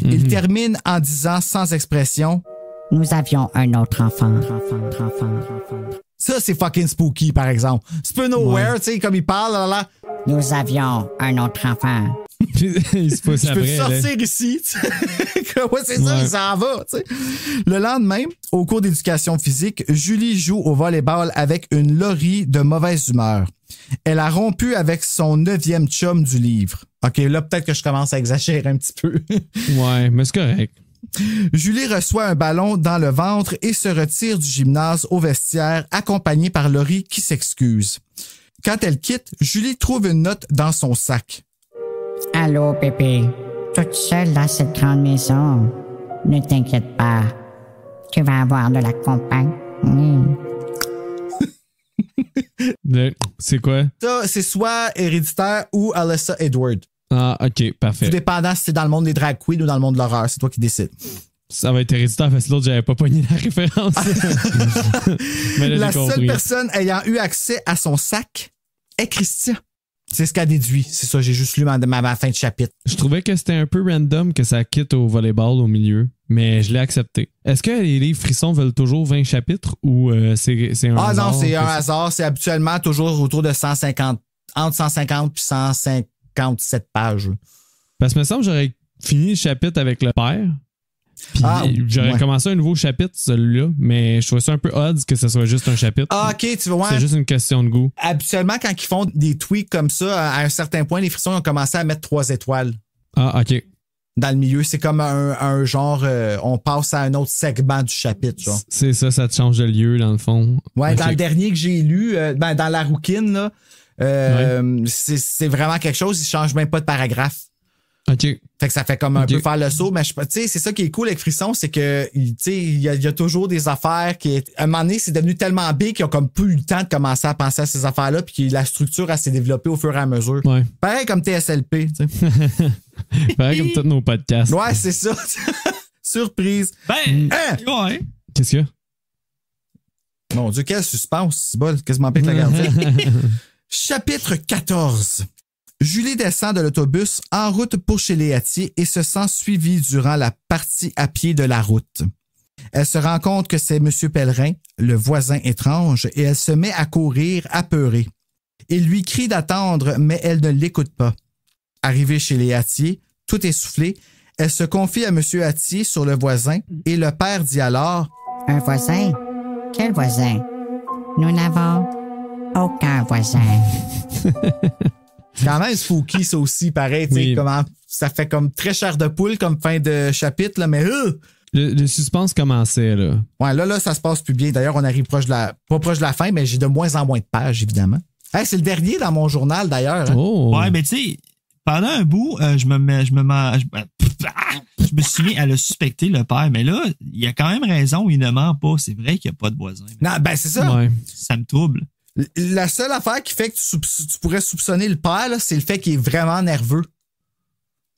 Il termine en disant sans expression « Nous avions un autre enfant. » Ça, c'est fucking spooky, par exemple. C'est peu nowhere, tu sais, comme il parle, là. Nous avions un autre enfant. Il se passe après. Je peux sortir ici. Ouais, c'est ça, il s'en va. Tu sais. Le lendemain, au cours d'éducation physique, Julie joue au volleyball avec une Laurie de mauvaise humeur. Elle a rompu avec son 9e chum du livre. OK, là, peut-être que je commence à exagérer un petit peu. Ouais, mais c'est correct. Julie reçoit un ballon dans le ventre et se retire du gymnase au vestiaire, accompagnée par Laurie qui s'excuse. Quand elle quitte, Julie trouve une note dans son sac. Allô, bébé. Toute seule dans cette grande maison. Ne t'inquiète pas. Tu vas avoir de la compagnie. C'est quoi? Ça, c'est soit Héréditaire ou Alyssa Edward. Ah, OK, parfait. Tout dépendant si c'est dans le monde des drag queens ou dans le monde de l'horreur. C'est toi qui décides. Ça va être Héréditaire parce que l'autre, j'avais pas pogné la référence. Mais là, la j'ai compris. seule personne ayant eu accès à son sac est Christian. C'est ce qu'elle déduit. C'est ça, j'ai juste lu ma fin de chapitre. Je trouvais que c'était un peu random que ça quitte au volleyball au milieu, mais je l'ai accepté. Est-ce que les livres Frissons veulent toujours 20 chapitres ou c'est un hasard? Ah non, c'est un hasard. C'est habituellement toujours autour de 150, entre 150 et 157 pages. Parce que me semble que j'aurais fini le chapitre avec le père. Puis j'aurais commencé un nouveau chapitre, celui-là, mais je trouvais ça un peu odd que ce soit juste un chapitre. Ah, OK, tu vois. C'est juste une question de goût. Habituellement, quand ils font des tweaks comme ça, à un certain point, les Frissons ont commencé à mettre 3 étoiles. Ah, OK. Dans le milieu, c'est comme un genre, on passe à un autre segment du chapitre. Genre. C'est ça, ça te change de lieu, dans le fond. Ouais, okay. Dans le dernier que j'ai lu, dans La Rouquine, là, c'est vraiment quelque chose, ils changent même pas de paragraphe. OK. Fait que ça fait comme un peu faire le saut, mais tu sais, c'est ça qui est cool avec Frisson, c'est que, tu sais, il y a toujours des affaires qui, à un moment donné, c'est devenu tellement big qu'ils ont comme plus eu le temps de commencer à penser à ces affaires-là, puis que la structure, elle s'est développée au fur et à mesure. Ouais. Pareil comme TSLP, tu sais. Pareil comme tous nos podcasts. Ouais, c'est ça. Surprise. Ouais. Qu'est-ce qu'il y a? Mon Dieu, quel suspense. C'est bon, quasiment pire que la gardienne. Chapitre 14. Julie descend de l'autobus en route pour chez Léatier et se sent suivie durant la partie à pied de la route. Elle se rend compte que c'est M. Pellerin, le voisin étrange, et elle se met à courir apeurée. Il lui crie d'attendre, mais elle ne l'écoute pas. Arrivée chez Léatier, tout essoufflée, elle se confie à M. Attier sur le voisin et le père dit alors « Un voisin? Quel voisin? Nous n'avons aucun voisin. » C'est quand même spooky, ça aussi, pareil. Oui. Comment, ça fait comme très chair de poule comme fin de chapitre, là, mais... Le suspense commençait, là. Ouais, là, ça se passe plus bien. D'ailleurs, on arrive pas proche de la fin, mais j'ai de moins en moins de pages, évidemment. Hey, c'est le dernier dans mon journal, d'ailleurs. Hein? Oh. Ouais, mais tu sais, pendant un bout, je me suis mis à le suspecter, le père. Mais là, il a quand même raison, il ne ment pas. C'est vrai qu'il n'y a pas de voisin. Non, ben c'est ça. Ouais. Ça me trouble. La seule affaire qui fait que tu pourrais soupçonner le père, là, c'est le fait qu'il est vraiment nerveux.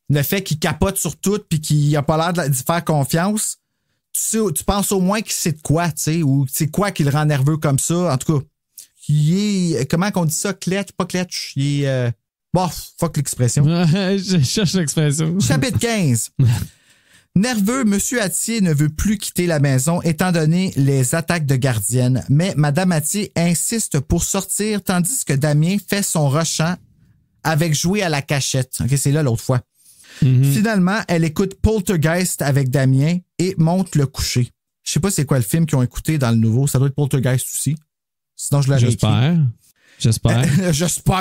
Le fait qu'il capote sur tout puis qu'il n'a pas l'air d'y faire confiance. Tu penses au moins qu'il sait de quoi, tu sais, ou c'est quoi qui le rend nerveux comme ça. En tout cas, il est... Comment qu'on dit ça? Pas cletch. Il est... Bon, fuck l'expression. Je cherche l'expression. Chapitre 15. Nerveux, M. Attier ne veut plus quitter la maison étant donné les attaques de gardiennes, mais Mme Attier insiste pour sortir tandis que Damien fait son rushant avec jouer à la cachette. OK, c'est là l'autre fois. Mm-hmm. Finalement, elle écoute Poltergeist avec Damien et monte le coucher. Je sais pas c'est quoi le film qu'ils ont écouté dans le nouveau. Ça doit être Poltergeist aussi. Sinon, je l'aurais écrit. J'espère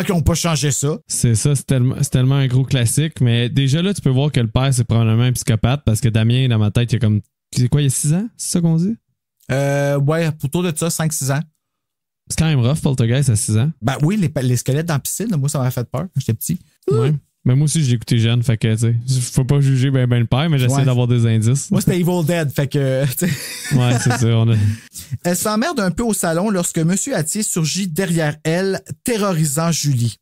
qu'ils n'ont pas changé ça. C'est ça, c'est tellement un gros classique. Mais déjà là, tu peux voir que le père, c'est probablement un psychopathe parce que Damien, dans ma tête, il y a comme... C'est quoi, il y a 6 ans? C'est ça qu'on dit? Ouais, autour de ça, 5-6 ans. C'est quand même rough, Poltergeist, à 6 ans. Ben oui, les squelettes dans la piscine, moi, ça m'a fait peur quand j'étais petit. Ouais. Mais moi aussi, j'ai écouté jeune, fait que, tu sais, faut pas juger ben le père, mais j'essaie d'avoir des indices. Moi, c'était Evil Dead, fait que, tu sais. Ouais, c'est ça. Elle s'emmerde un peu au salon lorsque M. Attier surgit derrière elle, terrorisant Julie.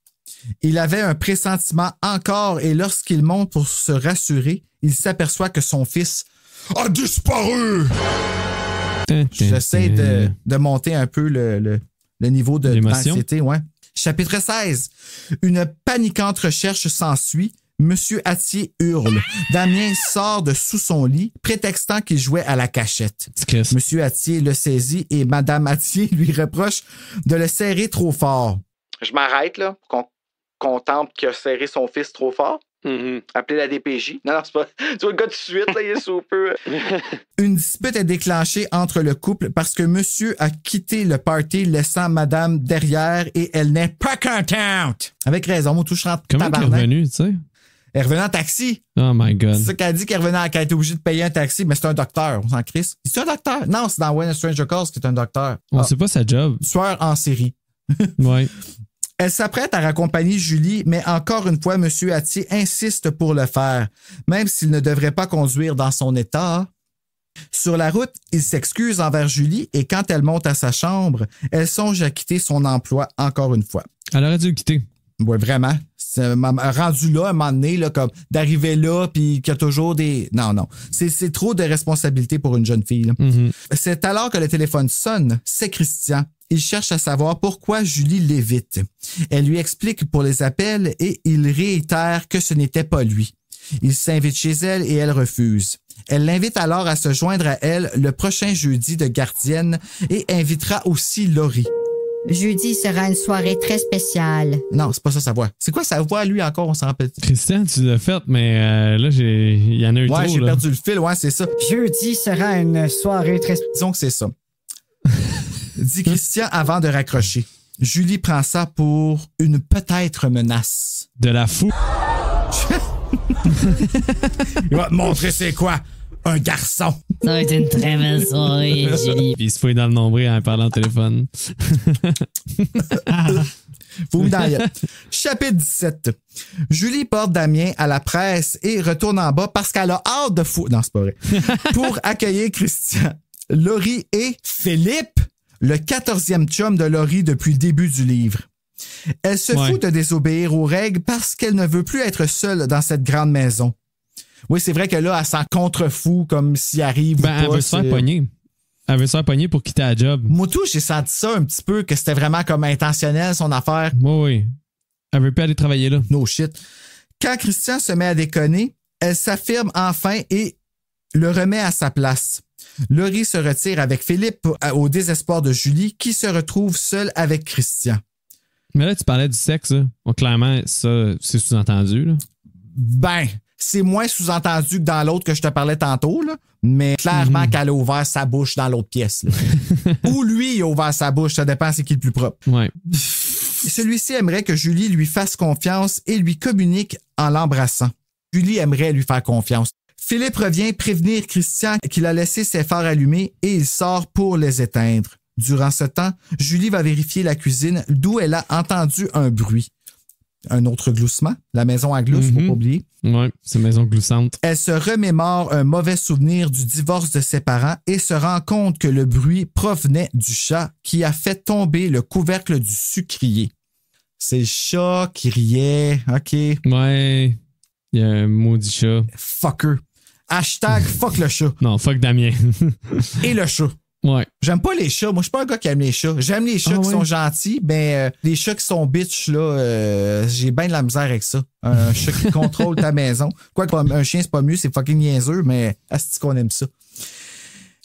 Il avait un pressentiment encore et lorsqu'il monte pour se rassurer, il s'aperçoit que son fils a disparu! J'essaie de monter un peu le niveau d'anxiété, ouais. Chapitre 16. Une paniquante recherche s'ensuit. Monsieur Attier hurle. Damien sort de sous son lit, prétextant qu'il jouait à la cachette. Monsieur Attier le saisit et Madame Attier lui reproche de le serrer trop fort. Je m'arrête, là, qu'on contemple qu'il a serré son fils trop fort. Mm-hmm. Appelez la DPJ. Non, c'est pas... Tu vois, le gars, tout de suite, là, il est sous peu. Une dispute est déclenchée entre le couple parce que monsieur a quitté le party, laissant madame derrière et elle n'est pas contente. Avec raison, on touche en tabarnak. Comment il est revenu, tu sais? Elle revenait en taxi. Oh my God. C'est ça qu'elle dit qu'elle revenait, qu'elle était obligée de payer un taxi, mais c'est un docteur. On s'en crisse. C'est un docteur? Non, c'est dans When a Stranger Calls qui est un docteur. C'est pas sa job. Tueur en série. Ouais. Elle s'apprête à raccompagner Julie, mais encore une fois, M. Attier insiste pour le faire, même s'il ne devrait pas conduire dans son état. Sur la route, il s'excuse envers Julie et quand elle monte à sa chambre, elle songe à quitter son emploi encore une fois. Elle aurait dû le quitter. Oui, vraiment. C'est rendu là, à un moment donné, là, comme d'arriver là, puis qu'il y a toujours des... Non. C'est trop de responsabilité pour une jeune fille. Mm-hmm. C'est alors que le téléphone sonne. C'est Christian. Il cherche à savoir pourquoi Julie l'évite. Elle lui explique pour les appels et il réitère que ce n'était pas lui. Il s'invite chez elle et elle refuse. Elle l'invite alors à se joindre à elle le prochain jeudi de gardienne et invitera aussi Laurie. Jeudi sera une soirée très spéciale. Non, c'est pas ça sa voix. C'est quoi sa voix, lui, encore? On s'en rappelle. Christian, tu l'as fait, mais là, il y en a eu trop. Ouais, j'ai là. perdu le fil. Ouais, c'est ça. Jeudi sera une soirée très... Disons que c'est ça. Dit Christian avant de raccrocher. Julie prend ça pour une peut-être menace. De la fou. Il va te montrer c'est quoi. Un garçon. Ça va être une très belle soirée, Julie. Puis il se fouille dans le nombril en parlant au téléphone. Fouille dans la... Chapitre 17. Julie porte Damien à la presse et retourne en bas parce qu'elle a hâte de fou... Non, c'est pas vrai. Pour accueillir Christian, Laurie et Philippe, le 14e chum de Laurie depuis le début du livre. Elle se fout de désobéir aux règles parce qu'elle ne veut plus être seule dans cette grande maison. Oui, c'est vrai que là, elle s'en contrefou comme s'il arrive ou pas. Elle veut se faire pogner. Elle veut se faire pogner pour quitter la job. Moi, tout, j'ai senti ça un petit peu, que c'était vraiment comme intentionnel, son affaire. Oui. Elle veut plus aller travailler là. No shit. Quand Christian se met à déconner, elle s'affirme enfin et le remet à sa place. Laurie se retire avec Philippe au désespoir de Julie, qui se retrouve seule avec Christian. Mais là, tu parlais du sexe, là. Bon, clairement, ça, c'est sous-entendu, là. Ben, c'est moins sous-entendu que dans l'autre que je te parlais tantôt, là. Mais clairement qu'elle a ouvert sa bouche dans l'autre pièce. Ou lui, il a ouvert sa bouche, ça dépend c'est qui le plus propre. Ouais. Celui-ci aimerait que Julie lui fasse confiance et lui communique en l'embrassant. Julie aimerait lui faire confiance. Philippe revient prévenir Christian qu'il a laissé ses phares allumés et il sort pour les éteindre. Durant ce temps, Julie va vérifier la cuisine d'où elle a entendu un bruit. Un autre gloussement. La maison à glousse, faut pas oublier. Oui, c'est une maison gloussante. Elle se remémore un mauvais souvenir du divorce de ses parents et se rend compte que le bruit provenait du chat qui a fait tomber le couvercle du sucrier. C'est le chat qui riait. OK. Ouais. Il y a un maudit chat. Fucker. Hashtag fuck le chat. Non, fuck Damien. Et le chat. Ouais. J'aime pas les chats. Moi, je suis pas un gars qui aime les chats. J'aime les chats qui sont gentils, mais les chats qui sont bitch, là, j'ai bien de la misère avec ça. Un chat qui contrôle ta maison. Quoique un chien, c'est pas mieux, c'est fucking niaiseux, mais asti qu'on aime ça.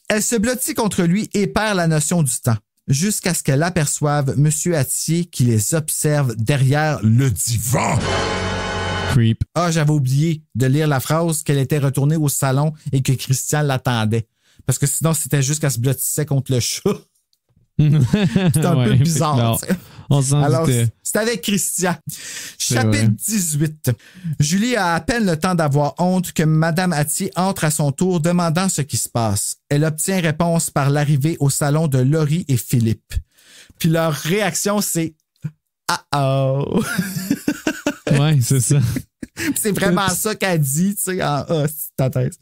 Elle se blottit contre lui et perd la notion du temps, jusqu'à ce qu'elle aperçoive M. Attier qui les observe derrière le divan. Creep. Ah, j'avais oublié de lire la phrase qu'elle était retournée au salon et que Christian l'attendait. Parce que sinon, c'était juste qu'elle se blottissait contre le chat. C'est un peu bizarre. On s'en Alors, doutait. c'est avec Christian. Chapitre 18. Julie a à peine le temps d'avoir honte que Mme Attier entre à son tour demandant ce qui se passe. Elle obtient réponse par l'arrivée au salon de Laurie et Philippe. Puis leur réaction, c'est « Ah-oh! » Ouais, c'est ça. C'est vraiment ça qu'elle dit, tu sais, en ta thèse.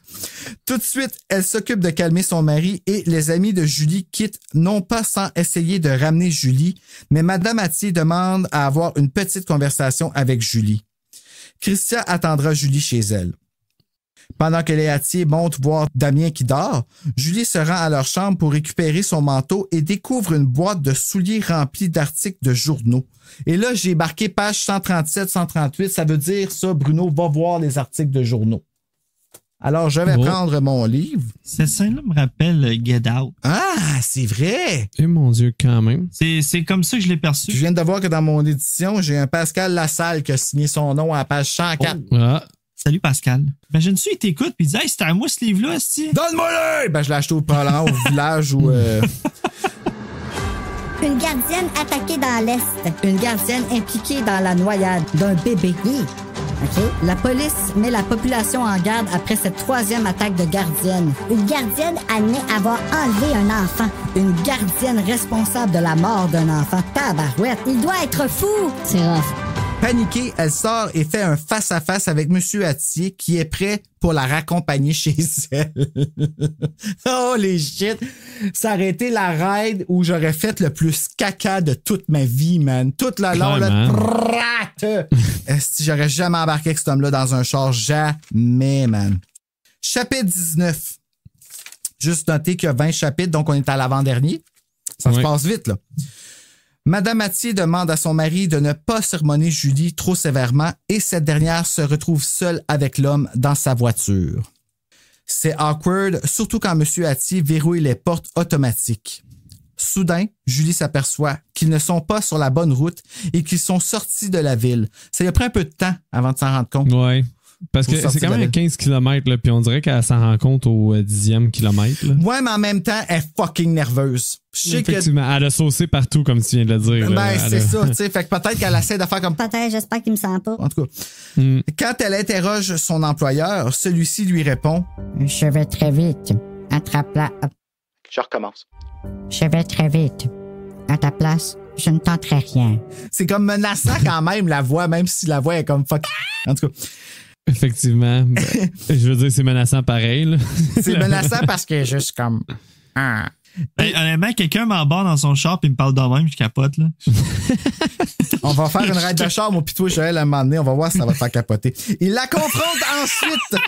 Tout de suite, elle s'occupe de calmer son mari et les amis de Julie quittent, non pas sans essayer de ramener Julie, mais Mme Attier demande à avoir une petite conversation avec Julie. Christian attendra Julie chez elle. Pendant que les Attier montent voir Damien qui dort, Julie se rend à leur chambre pour récupérer son manteau et découvre une boîte de souliers remplie d'articles de journaux. Et là, j'ai marqué page 137, 138. Ça veut dire ça, Bruno, va voir les articles de journaux. Alors, je vais prendre mon livre. Cette scène-là me rappelle Get Out. Ah, c'est vrai! Eh mon Dieu, quand même. C'est comme ça que je l'ai perçu. Je viens de voir que dans mon édition, j'ai un Pascal Lassalle qui a signé son nom à la page 104. Oh. Ah. Salut Pascal. Imagine-tu, il t'écoute puis il dit « Hey, c'était à moi ce livre-là, esti. » Donne-moi-le! Ben, je l'ai acheté au Parlant, au village où... Une gardienne attaquée dans l'Est. Une gardienne impliquée dans la noyade d'un bébé. OK? La police met la population en garde après cette 3e attaque de gardienne. Une gardienne admet avoir enlevé un enfant. Une gardienne responsable de la mort d'un enfant. Tabarouette. Il doit être fou. C'est rough. Paniquée, elle sort et fait un face-à-face avec Monsieur Attier qui est prêt pour la raccompagner chez elle. Oh les shit! Ça aurait été la ride où j'aurais fait le plus caca de toute ma vie, man. Toute la longue, si j'aurais jamais embarqué avec cet homme-là dans un char, jamais, man. Chapitre 19. Juste noter qu'il y a 20 chapitres, donc on est à l'avant-dernier. Ça se passe vite, là. Madame Attier demande à son mari de ne pas sermonner Julie trop sévèrement et cette dernière se retrouve seule avec l'homme dans sa voiture. C'est awkward, surtout quand M. Attier verrouille les portes automatiques. Soudain, Julie s'aperçoit qu'ils ne sont pas sur la bonne route et qu'ils sont sortis de la ville. Ça lui a pris un peu de temps avant de s'en rendre compte. Ouais. Parce que c'est quand même à 15 km, là, puis on dirait qu'elle s'en rend compte au 10e kilomètre. Là. Ouais, mais en même temps, elle est fucking nerveuse. Effectivement, elle a saucé partout, comme tu viens de le dire. Ben, c'est ça, tu sais. Fait que peut-être qu'elle essaie de faire comme... Peut-être, j'espère qu'il me sent pas. En tout cas, quand elle interroge son employeur, celui-ci lui répond « Je vais très vite. Attrape-la. » Je recommence. « Je vais très vite. À ta place, je ne tenterai rien. » C'est comme menaçant quand même, la voix, même si la voix est comme fuck. En tout cas... Effectivement. Ben, je veux dire, c'est menaçant pareil. Là. C'est menaçant parce que juste comme... Hey, honnêtement, quelqu'un m'embarque dans son char et me parle de même, je capote. Là. On va faire une raide de char, mon pitois Joël, à un moment donné. On va voir si ça va te faire capoter. Il la confronte ensuite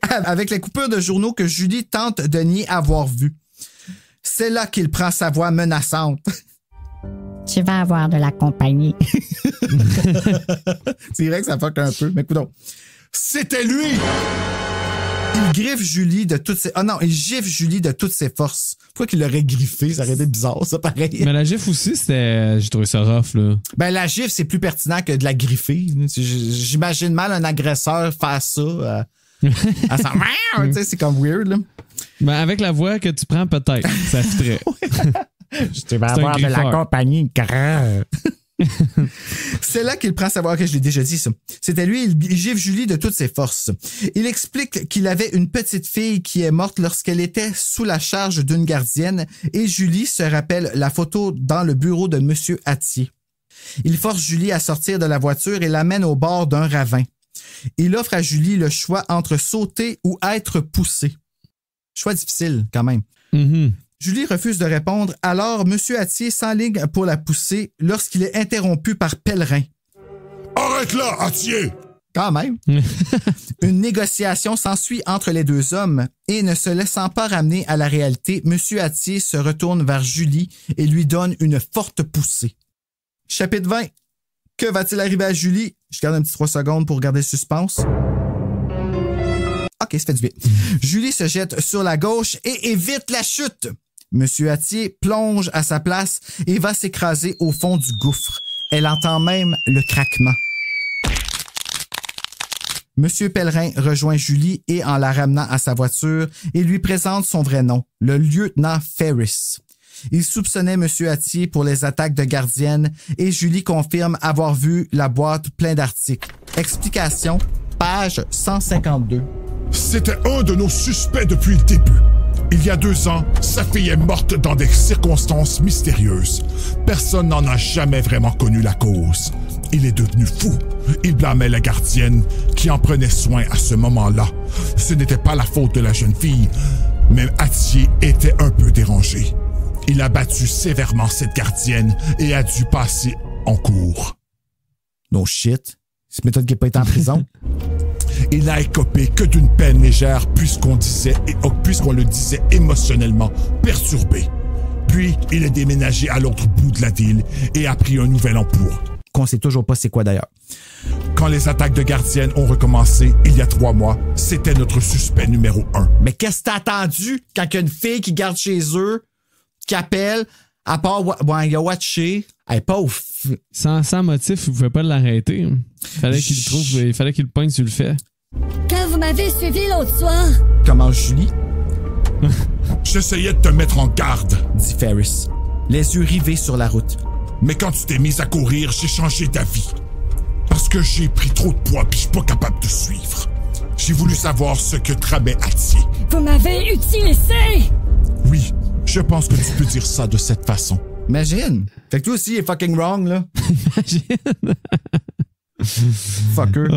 avec les coupures de journaux que Julie tente de nier avoir vues. C'est là qu'il prend sa voix menaçante. Tu vas avoir de la compagnie. C'est vrai que ça fuck un peu, mais écoute donc. C'était lui! Il griffe Julie de toutes ses... Ah non, il gifle Julie de toutes ses forces. Pourquoi qu'il l'aurait griffé? Ça aurait été bizarre, ça, pareil. Mais la gifle aussi, c'était... J'ai trouvé ça rough, là. Ben, la gifle, c'est plus pertinent que de la griffer. J'imagine mal un agresseur faire ça. Tu sais, c'est comme weird, là. Ben, avec la voix que tu prends, peut-être. Ça fitterait. Tu vas avoir de la compagnie grave. C'est là qu'il prend sa voix. Ok, je l'ai déjà dit, ça. C'était lui, il gifle Julie de toutes ses forces. Il explique qu'il avait une petite fille qui est morte lorsqu'elle était sous la charge d'une gardienne et Julie se rappelle la photo dans le bureau de Monsieur Attier. Il force Julie à sortir de la voiture et l'amène au bord d'un ravin. Il offre à Julie le choix entre sauter ou être poussée. Choix difficile, quand même. Mm-hmm. Julie refuse de répondre, alors M. Attier s'enligne pour la pousser lorsqu'il est interrompu par Pellerin. Arrête là, Attier! Quand même. Une négociation s'ensuit entre les deux hommes et ne se laissant pas ramener à la réalité, M. Attier se retourne vers Julie et lui donne une forte poussée. Chapitre 20. Que va-t-il arriver à Julie? Je garde un petit 3 secondes pour garder le suspense. OK, ça fait du bien. Julie se jette sur la gauche et évite la chute. Monsieur Attier plonge à sa place et va s'écraser au fond du gouffre. Elle entend même le craquement. Monsieur Pellerin rejoint Julie et en la ramenant à sa voiture, il lui présente son vrai nom, le lieutenant Ferris. Il soupçonnait Monsieur Attier pour les attaques de gardiennes et Julie confirme avoir vu la boîte pleine d'articles. Explication, page 152. C'était un de nos suspects depuis le début. Il y a 2 ans, sa fille est morte dans des circonstances mystérieuses. Personne n'en a jamais vraiment connu la cause. Il est devenu fou. Il blâmait la gardienne qui en prenait soin à ce moment-là. Ce n'était pas la faute de la jeune fille, mais Attier était un peu dérangé. Il a battu sévèrement cette gardienne et a dû passer en cours. No shit. C'est méthode qui n'a pas été en prison. Il n'a écopé que d'une peine légère puisqu'on le disait émotionnellement perturbé. Puis, il est déménagé à l'autre bout de la ville et a pris un nouvel emploi. Qu'on sait toujours pas c'est quoi d'ailleurs. Quand les attaques de gardiennes ont recommencé il y a 3 mois, c'était notre suspect numéro 1. Mais qu'est-ce que t'as attendu quand il y a une fille qui garde chez eux, qui appelle, à part, il a watché, elle est pas ouf. Sans motif, vous pouvez pas l'arrêter. Il fallait qu'il le pogne sur le fait. Quand vous m'avez suivi l'autre soir. Comment Julie? J'essayais de te mettre en garde, dit Ferris, les yeux rivés sur la route. Mais quand tu t'es mise à courir, j'ai changé d'avis. Parce que j'ai pris trop de poids puis je suis pas capable de suivre. J'ai voulu savoir ce que tramait Atier. Vous m'avez utilisé! Oui, je pense que tu peux dire ça de cette façon. Imagine. Fait que toi aussi, il est fucking wrong, là. Imagine. Fucker.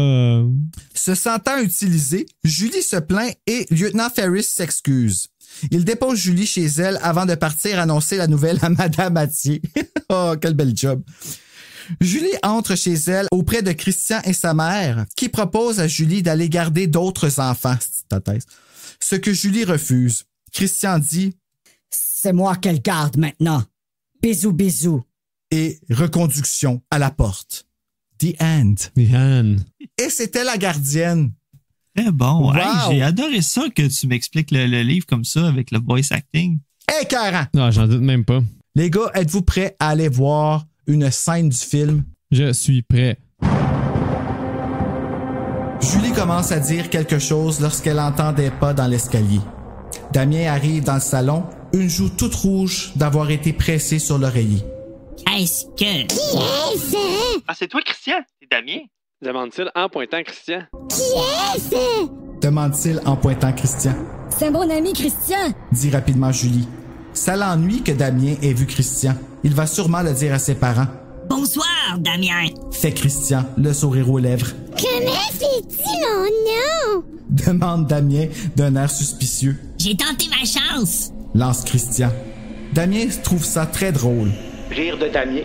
Se sentant utilisé, Julie se plaint et Lieutenant Ferris s'excuse. Il dépose Julie chez elle avant de partir annoncer la nouvelle à Madame Atier. Oh, quel bel job. Julie entre chez elle auprès de Christian et sa mère, qui proposent à Julie d'aller garder d'autres enfants. Ce que Julie refuse. Christian dit « C'est moi qu'elle garde maintenant. Bisous, bisous. » Et reconduction à la porte. The end. The end. Et c'était la gardienne. Très bon. Wow. Hey, j'ai adoré ça que tu m'expliques le livre comme ça avec le voice acting. Écœurant. Non, j'en doute même pas. Les gars, êtes-vous prêts à aller voir une scène du film? Je suis prêt. Julie commence à dire quelque chose lorsqu'elle entend des pas dans l'escalier. Damien arrive dans le salon, une joue toute rouge d'avoir été pressée sur l'oreiller. Est-ce que... Qui est-ce? Ah, c'est toi, Christian? C'est Damien? Demande-t-il en pointant Christian. Qui est-ce? Demande-t-il en pointant Christian. C'est mon ami Christian. Dit rapidement Julie. Ça l'ennuie que Damien ait vu Christian. Il va sûrement le dire à ses parents. Bonsoir, Damien. Fait Christian, le sourire aux lèvres. Comment fais-tu mon nom? Demande Damien d'un air suspicieux. J'ai tenté ma chance. Lance Christian. Damien trouve ça très drôle. Rire de Damien.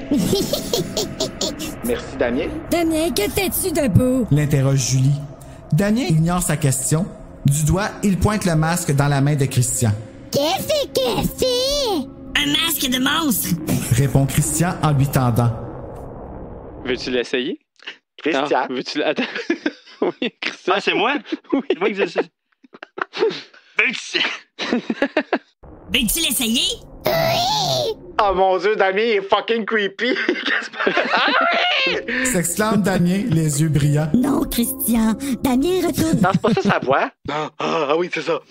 Merci, Damien. Damien, que fais-tu debout? L'interroge Julie. Damien ignore sa question. Du doigt, il pointe le masque dans la main de Christian. Qu'est-ce que c'est? Un masque de monstre. Répond Christian en lui tendant. Veux-tu l'essayer? Christian. Ah, veux-tu Attends. Oui, Christian. Ah, c'est moi? Oui. C'est moi que je... Veux-tu l'essayer? Oui! Oh mon Dieu, Damien il est fucking creepy. S'exclame Damien, les yeux brillants. Non, Christian. Damien retourne. Non, c'est pas ça sa voix. Ah oui, c'est ça.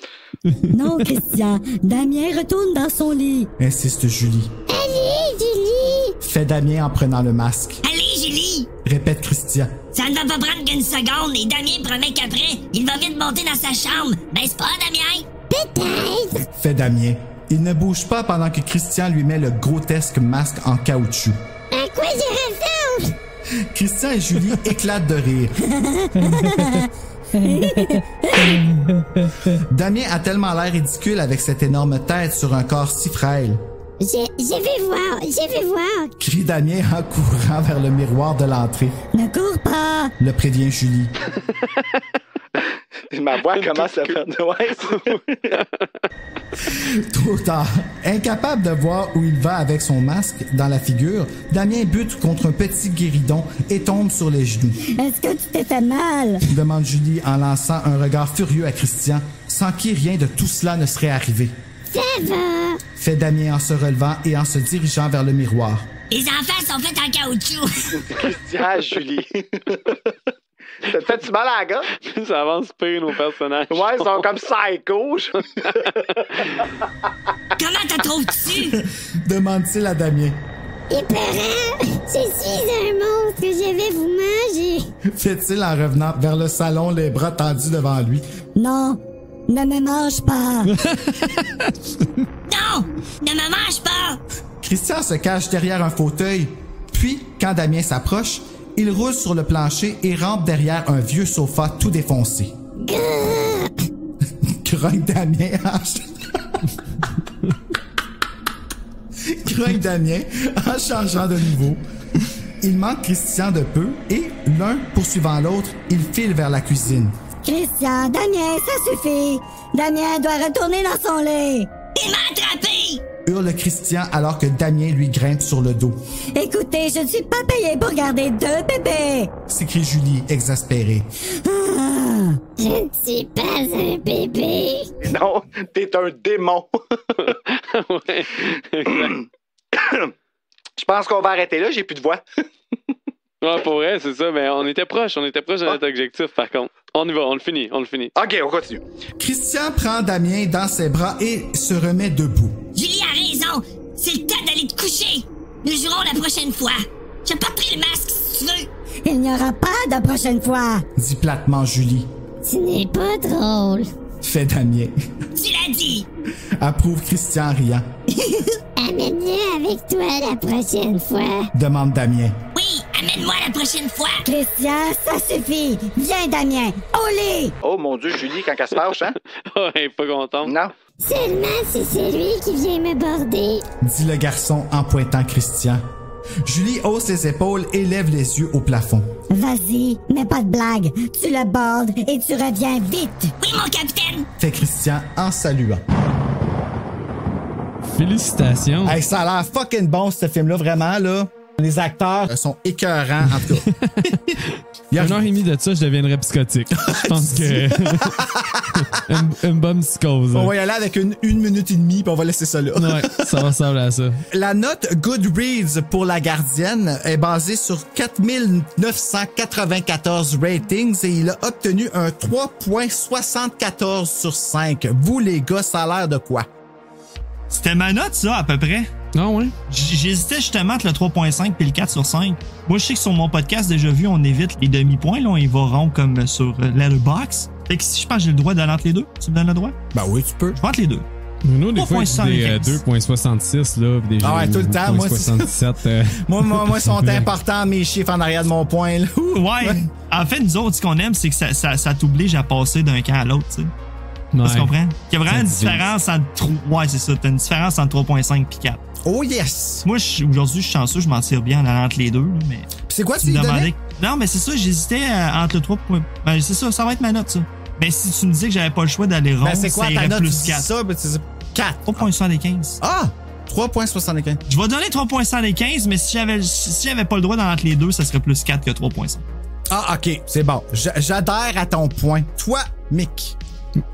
Non, Christian. Damien retourne dans son lit. Insiste Julie. Allez, Julie! Fait Damien en prenant le masque. Allez, Julie! Répète Christian. Ça ne va pas prendre qu'une seconde et Damien promet qu'après, il va vite monter dans sa chambre. N'est-ce pas, Damien? Peut-être! Fait Damien. Il ne bouge pas pendant que Christian lui met le grotesque masque en caoutchouc. À quoi je ressemble? Christian et Julie éclatent de rire. Damien a tellement l'air ridicule avec cette énorme tête sur un corps si frêle. Je vais voir. Crie Damien en courant vers le miroir de l'entrée. Ne cours pas. Le prévient Julie. Ma voix commence à faire de ouais. Trop tard. Incapable de voir où il va avec son masque dans la figure, Damien bute contre un petit guéridon et tombe sur les genoux. Est-ce que tu t'es fait mal? Demande Julie en lançant un regard furieux à Christian, sans qui rien de tout cela ne serait arrivé. Ça va. Fait Damien en se relevant et en se dirigeant vers le miroir. Les enfants sont faits en caoutchouc. Christian, Julie. Ça te fait-tu mal à la gueule? Ça avance pire, nos personnages. Ouais, ils sont comme psycho. Comment te trouves-tu? Demande-t-il à Damien. Épeurant, je suis un monstre, je vais vous manger. Fait-il en revenant vers le salon, les bras tendus devant lui. Non, ne me mange pas. Non, ne me mange pas. Christian se cache derrière un fauteuil. Puis, quand Damien s'approche, il roule sur le plancher et rampe derrière un vieux sofa tout défoncé. Grogne Damien Grogne Damien en chargeant de nouveau. Il manque Christian de peu et, l'un poursuivant l'autre, ils filent vers la cuisine. Christian, Damien, ça suffit. Damien doit retourner dans son lit. Il m'a attrapé. Hurle Christian alors que Damien lui grimpe sur le dos. Écoutez, je ne suis pas payé pour garder 2 bébés. S'écrie Julie, exaspérée. Je ne suis pas un bébé. Non, t'es un démon. Ouais, exact. Je pense qu'on va arrêter là, j'ai plus de voix. Ouais, pour vrai, c'est ça, mais on était proche de notre objectif, par contre. On y va, on le finit. OK, on continue. Christian prend Damien dans ses bras et se remet debout. Julie a raison. C'est le temps d'aller te coucher. Nous jouerons la prochaine fois. Je porterai le masque si tu veux. Il n'y aura pas de prochaine fois. Dit platement Julie. Tu n'es pas drôle. Fait Damien. Tu l'as dit. Approuve Christian en riant. Amène-le avec toi la prochaine fois. Demande Damien. Oui, amène-moi la prochaine fois. Christian, ça suffit. Viens, Damien. Olé! Oh mon Dieu, Julie, quand elle se fâche, hein? Oh, elle est pas contente. Non. Seulement si c'est lui qui vient me border. Dit le garçon en pointant Christian. Julie hausse les épaules et lève les yeux au plafond. Vas-y, mais pas de blague. Tu le bordes et tu reviens vite. Oui, mon capitaine. Fait Christian en saluant. Félicitations. Hey, ça a l'air fucking bon, ce film-là, vraiment, là. Les acteurs sont écœurants, en tout cas. Il y a 1h30 de ça, je deviendrais psychotique. Je pense que... une bonne psychose. On va y aller avec une minute et demie, puis on va laisser ça là. Ouais, ça ressemble à ça. La note Goodreads pour La Gardienne est basée sur 4994 ratings et il a obtenu un 3.74 sur 5. Vous, les gars, ça a l'air de quoi? C'était ma note, ça, à peu près. Ah ouais? J'hésitais justement entre le 3.5 et le 4 sur 5. Moi, je sais que sur mon podcast, déjà vu, on évite les demi-points. Là, on y va rond comme sur Letterboxd. Fait que si je pense que j'ai le droit d'aller entre les deux, tu me donnes le droit? Ben oui, tu peux. Je vais entre les deux. Nous, des fois, c'est des 2.66, là. Des ah ouais, tout le temps. Moi, 77. moi, sont importants mes chiffres en arrière de mon point, là. Ouais. En fait, nous autres, ce qu'on aime, c'est que ça t'oblige à passer d'un camp à l'autre, tu sais. Ouais. Tu comprends? Il y a vraiment une différence entre... Ouais, c'est ça. T'as une différence entre 3.5 et 4. Oh yes! Moi, aujourd'hui, je suis chanceux, je m'en tire bien en allant entre les deux. Là, mais c'est quoi, tu me demandais? Non, mais c'est ça, j'hésitais entre le 3. Ben, c'est ça va être ma note, ça. Mais si tu me disais que j'avais pas le choix d'aller rond, c'est quoi ça ta irait note? plus Tu 4. dis ça, ben, tu dis 4. 3.75. Ah! 3.75. Je vais donner 3.75, mais si j'avais pas le droit d'en entre les deux, ça serait plus 4 que 3.5. Ah, OK, c'est bon. J'adhère à ton point. Toi, Mick.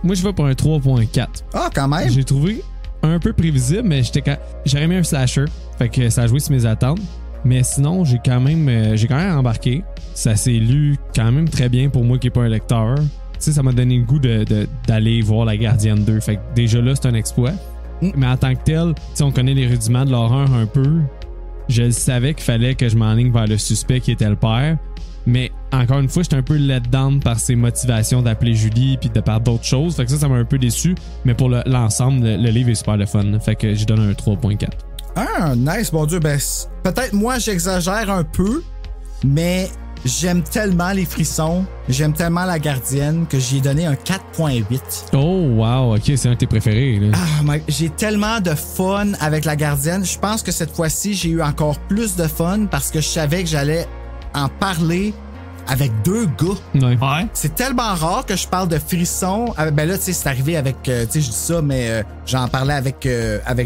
Moi, je vais pour un 3.4. Ah, quand même. J'ai trouvé un peu prévisible, mais j'aurais aimé un slasher. Fait que ça a joué sur mes attentes. Mais sinon, j'ai quand même embarqué. Ça s'est lu quand même très bien pour moi qui n'est pas un lecteur. Tu sais, ça m'a donné le goût d'aller voir La Gardienne 2. Fait que déjà là, c'est un exploit. Mais en tant que tel, tu sais, on connaît les rudiments de l'horreur un peu. Je savais qu'il fallait que je m'enligne vers le suspect qui était le père. Mais encore une fois, j'étais un peu let down par ses motivations d'appeler Julie puis de par d'autres choses. Fait que ça m'a un peu déçu. Mais pour l'ensemble, le livre est super le fun. Fait que j'ai donné un 3.4. Ah, nice, mon Dieu. Ben, peut-être moi, j'exagère un peu, mais j'aime tellement les frissons, j'aime tellement La Gardienne que j'y ai donné un 4.8. Oh, wow. OK, c'est un de tes préférés. Là. Ah, j'ai tellement de fun avec La Gardienne. Je pense que cette fois-ci, j'ai eu encore plus de fun parce que je savais que j'allais en parler avec deux gars. Ouais. C'est tellement rare que je parle de frissons. Ben là, tu sais, c'est arrivé avec... tu sais, je dis ça, mais j'en parlais avec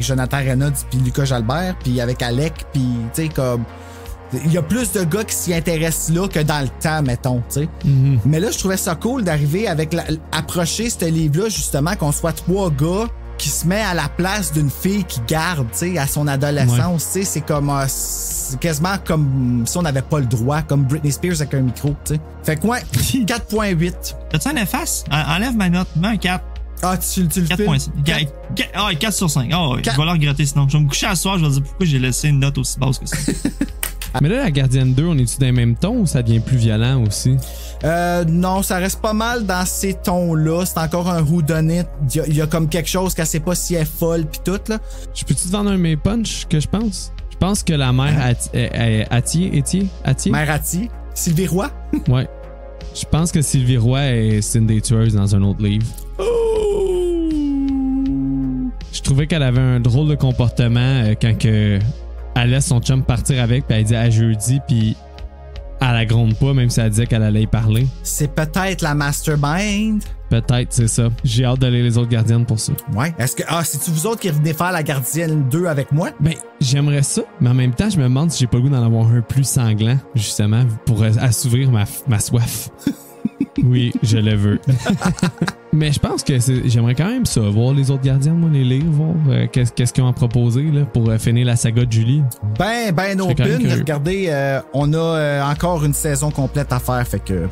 Jonathan Reynolds puis Lucas Jalbert, puis avec Alec, puis tu sais, comme... Il y a plus de gars qui s'y intéressent là que dans le temps, mettons, tu sais. Mm-hmm. Mais là, je trouvais ça cool d'arriver avec... approcher ce livre-là, justement, qu'on soit trois gars qui se met à la place d'une fille qui garde, tu sais, à son adolescence, tu sais, c'est comme c'est quasiment comme si on n'avait pas le droit, comme Britney Spears avec un micro, tu sais. Fait que ouais, 4.8. T'as-tu un efface? Enlève ma note, mets un 4. Ah, tu le fais? 4 sur 5. Oh, je vais le regretter sinon. Je vais me coucher à soir, je vais dire pourquoi j'ai laissé une note aussi basse que ça. Mais là, La Gardienne 2, on est-tu dans les mêmes tons ou ça devient plus violent aussi? Non, ça reste pas mal dans ces tons-là. C'est encore un whodunit. Il y a comme quelque chose qu'elle sait pas si elle est folle pis tout, là. Je peux-tu te vendre un mes punch que je pense? Je pense que la mère Attier? Mère Attier? Sylvie Roy? Ouais. Je pense que Sylvie Roy est Cindy Tueuse dans un autre livre. Oh! Je trouvais qu'elle avait un drôle de comportement quand elle laisse son chum partir avec, puis elle dit à jeudi, puis elle la gronde pas, même si elle disait qu'elle allait y parler. C'est peut-être la mastermind. Peut-être, c'est ça. J'ai hâte d'aller les autres gardiennes pour ça. Ouais. Est-ce que c'est-tu vous autres qui venez faire La Gardienne 2 avec moi? Ben, j'aimerais ça, mais en même temps, je me demande si j'ai pas le goût d'en avoir un plus sanglant, justement, pour assouvir ma soif. Oui, je le veux. Mais je pense que j'aimerais quand même ça, voir les autres gardiens, moi, les lire, voir qu'est-ce qu'ils ont à proposer là, pour finir la saga de Julie. Ben open. Regardez, on a encore une saison complète à faire, fait que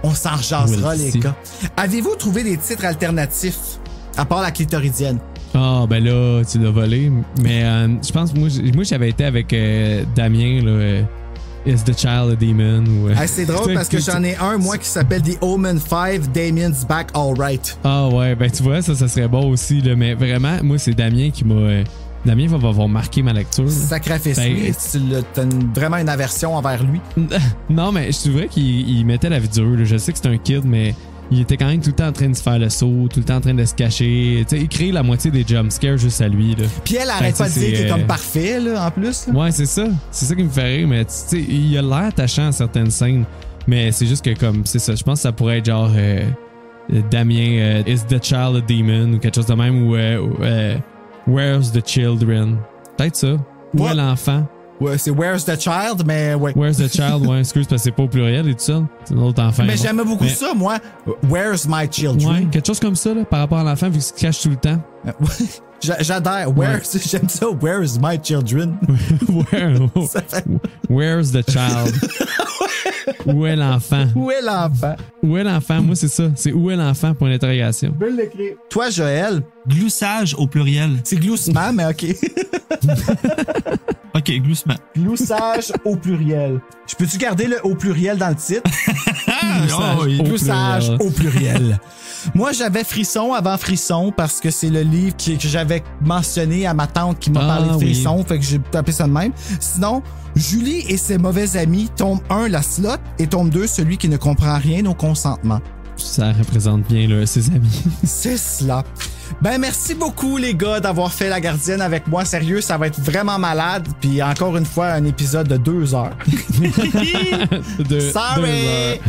on s'en jasera, les gars. Avez-vous trouvé des titres alternatifs, à part La Clitoridienne? Ah, ben là, tu l'as volé. Mais je pense, moi j'avais été avec Damien, là, Is the Child a Demon? Ou, c'est drôle parce que j'en ai un, moi, qui s'appelle The Omen 5, Damien's Back Alright. Ah ouais, ben tu vois, ça serait bon aussi, là, mais vraiment, moi, c'est Damien qui m'a... Damien va avoir marqué ma lecture. Sacrifice, oui. T'as vraiment une aversion envers lui. Non, mais je trouvais qu'il mettait la vie dure. Là. Je sais que c'est un kid, mais il était quand même tout le temps en train de se faire le saut, tout le temps en train de se cacher. T'sais, il crée la moitié des jumpscares juste à lui. Là. Puis elle arrête pas de dire qu'il est comme parfait, là, en plus. Là. Ouais, c'est ça. C'est ça qui me fait rire, mais il a l'air attachant à certaines scènes. Mais c'est juste que, comme, c'est ça. Je pense que ça pourrait être genre Damien, Is the Child a Demon ou quelque chose de même, ou Where's the Children? Peut-être ça. Où est l'enfant? Ouais, c'est Where's the Child, mais ouais. Where's the Child, ouais, excuse, parce que c'est pas au pluriel et tout ça. C'est un autre enfant. Mais j'aimais beaucoup ça, moi. Where's my children? Ouais, quelque chose comme ça, là, par rapport à l'enfant, vu qu'il se cache tout le temps. J'adore. J'aime ça. Where's my children? Where's the child? Où est l'enfant? Où est l'enfant? Où est l'enfant? Moi, c'est ça. C'est où est l'enfant pour l'interrogation. Je vais l'écrire. Toi, Joël? Gloussage au pluriel. C'est gloussement, mais OK. OK, gloussement. Gloussage au pluriel. Je peux-tu garder le au pluriel dans le titre? Gloussage au pluriel. Moi, j'avais Frisson avant Frisson parce que c'est le livre que j'avais mentionné à ma tante qui m'a parlé de Frisson. Fait que j'ai tapé ça de même. Sinon, Julie et ses mauvais amis, tome 1, la slot, et tome 2, celui qui ne comprend rien au consentement. Ça représente bien là, ses amis. C'est cela. Ben, merci beaucoup, les gars, d'avoir fait La Gardienne avec moi. Sérieux, ça va être vraiment malade. Puis encore une fois, un épisode de 2 heures. Sorry!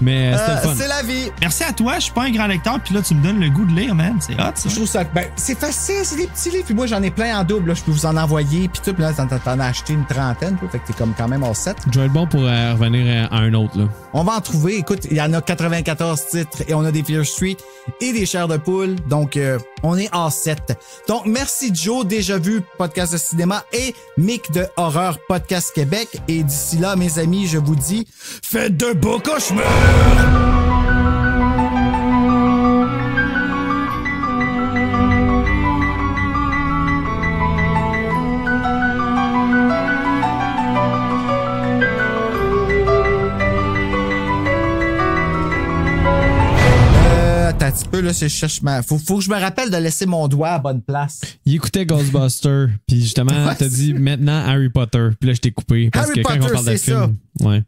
Mais c'était fun. C'est la vie. Merci à toi. Je suis pas un grand lecteur. Puis là, tu me donnes le goût de lire, man. C'est hot, ça. Je trouve ça... Ben, c'est facile. C'est des petits livres. Puis moi, j'en ai plein en double. Là. Je peux vous en envoyer. Puis tout. Puis là, t'en as acheté une trentaine. Toi, fait que t'es comme quand même en 7. Je vais être bon pour revenir à un autre, là. On va en trouver. Écoute, il y en a 94 titres. Et on a des Fear Street et des Chairs de poule. Donc, on est en 7. Donc, merci Joe, Déjà Vu, podcast de cinéma, et Mick de Horreur, podcast Québec. Et d'ici là, mes amis, je vous dis, faites de beaux cauchemars! Un petit peu, là, je cherche faut que je me rappelle de laisser mon doigt à bonne place. Il écoutait Ghostbusters, puis justement, t'as dit maintenant Harry Potter, puis là, je t'ai coupé. Parce Harry que Potter, quand on parle de film. Ouais.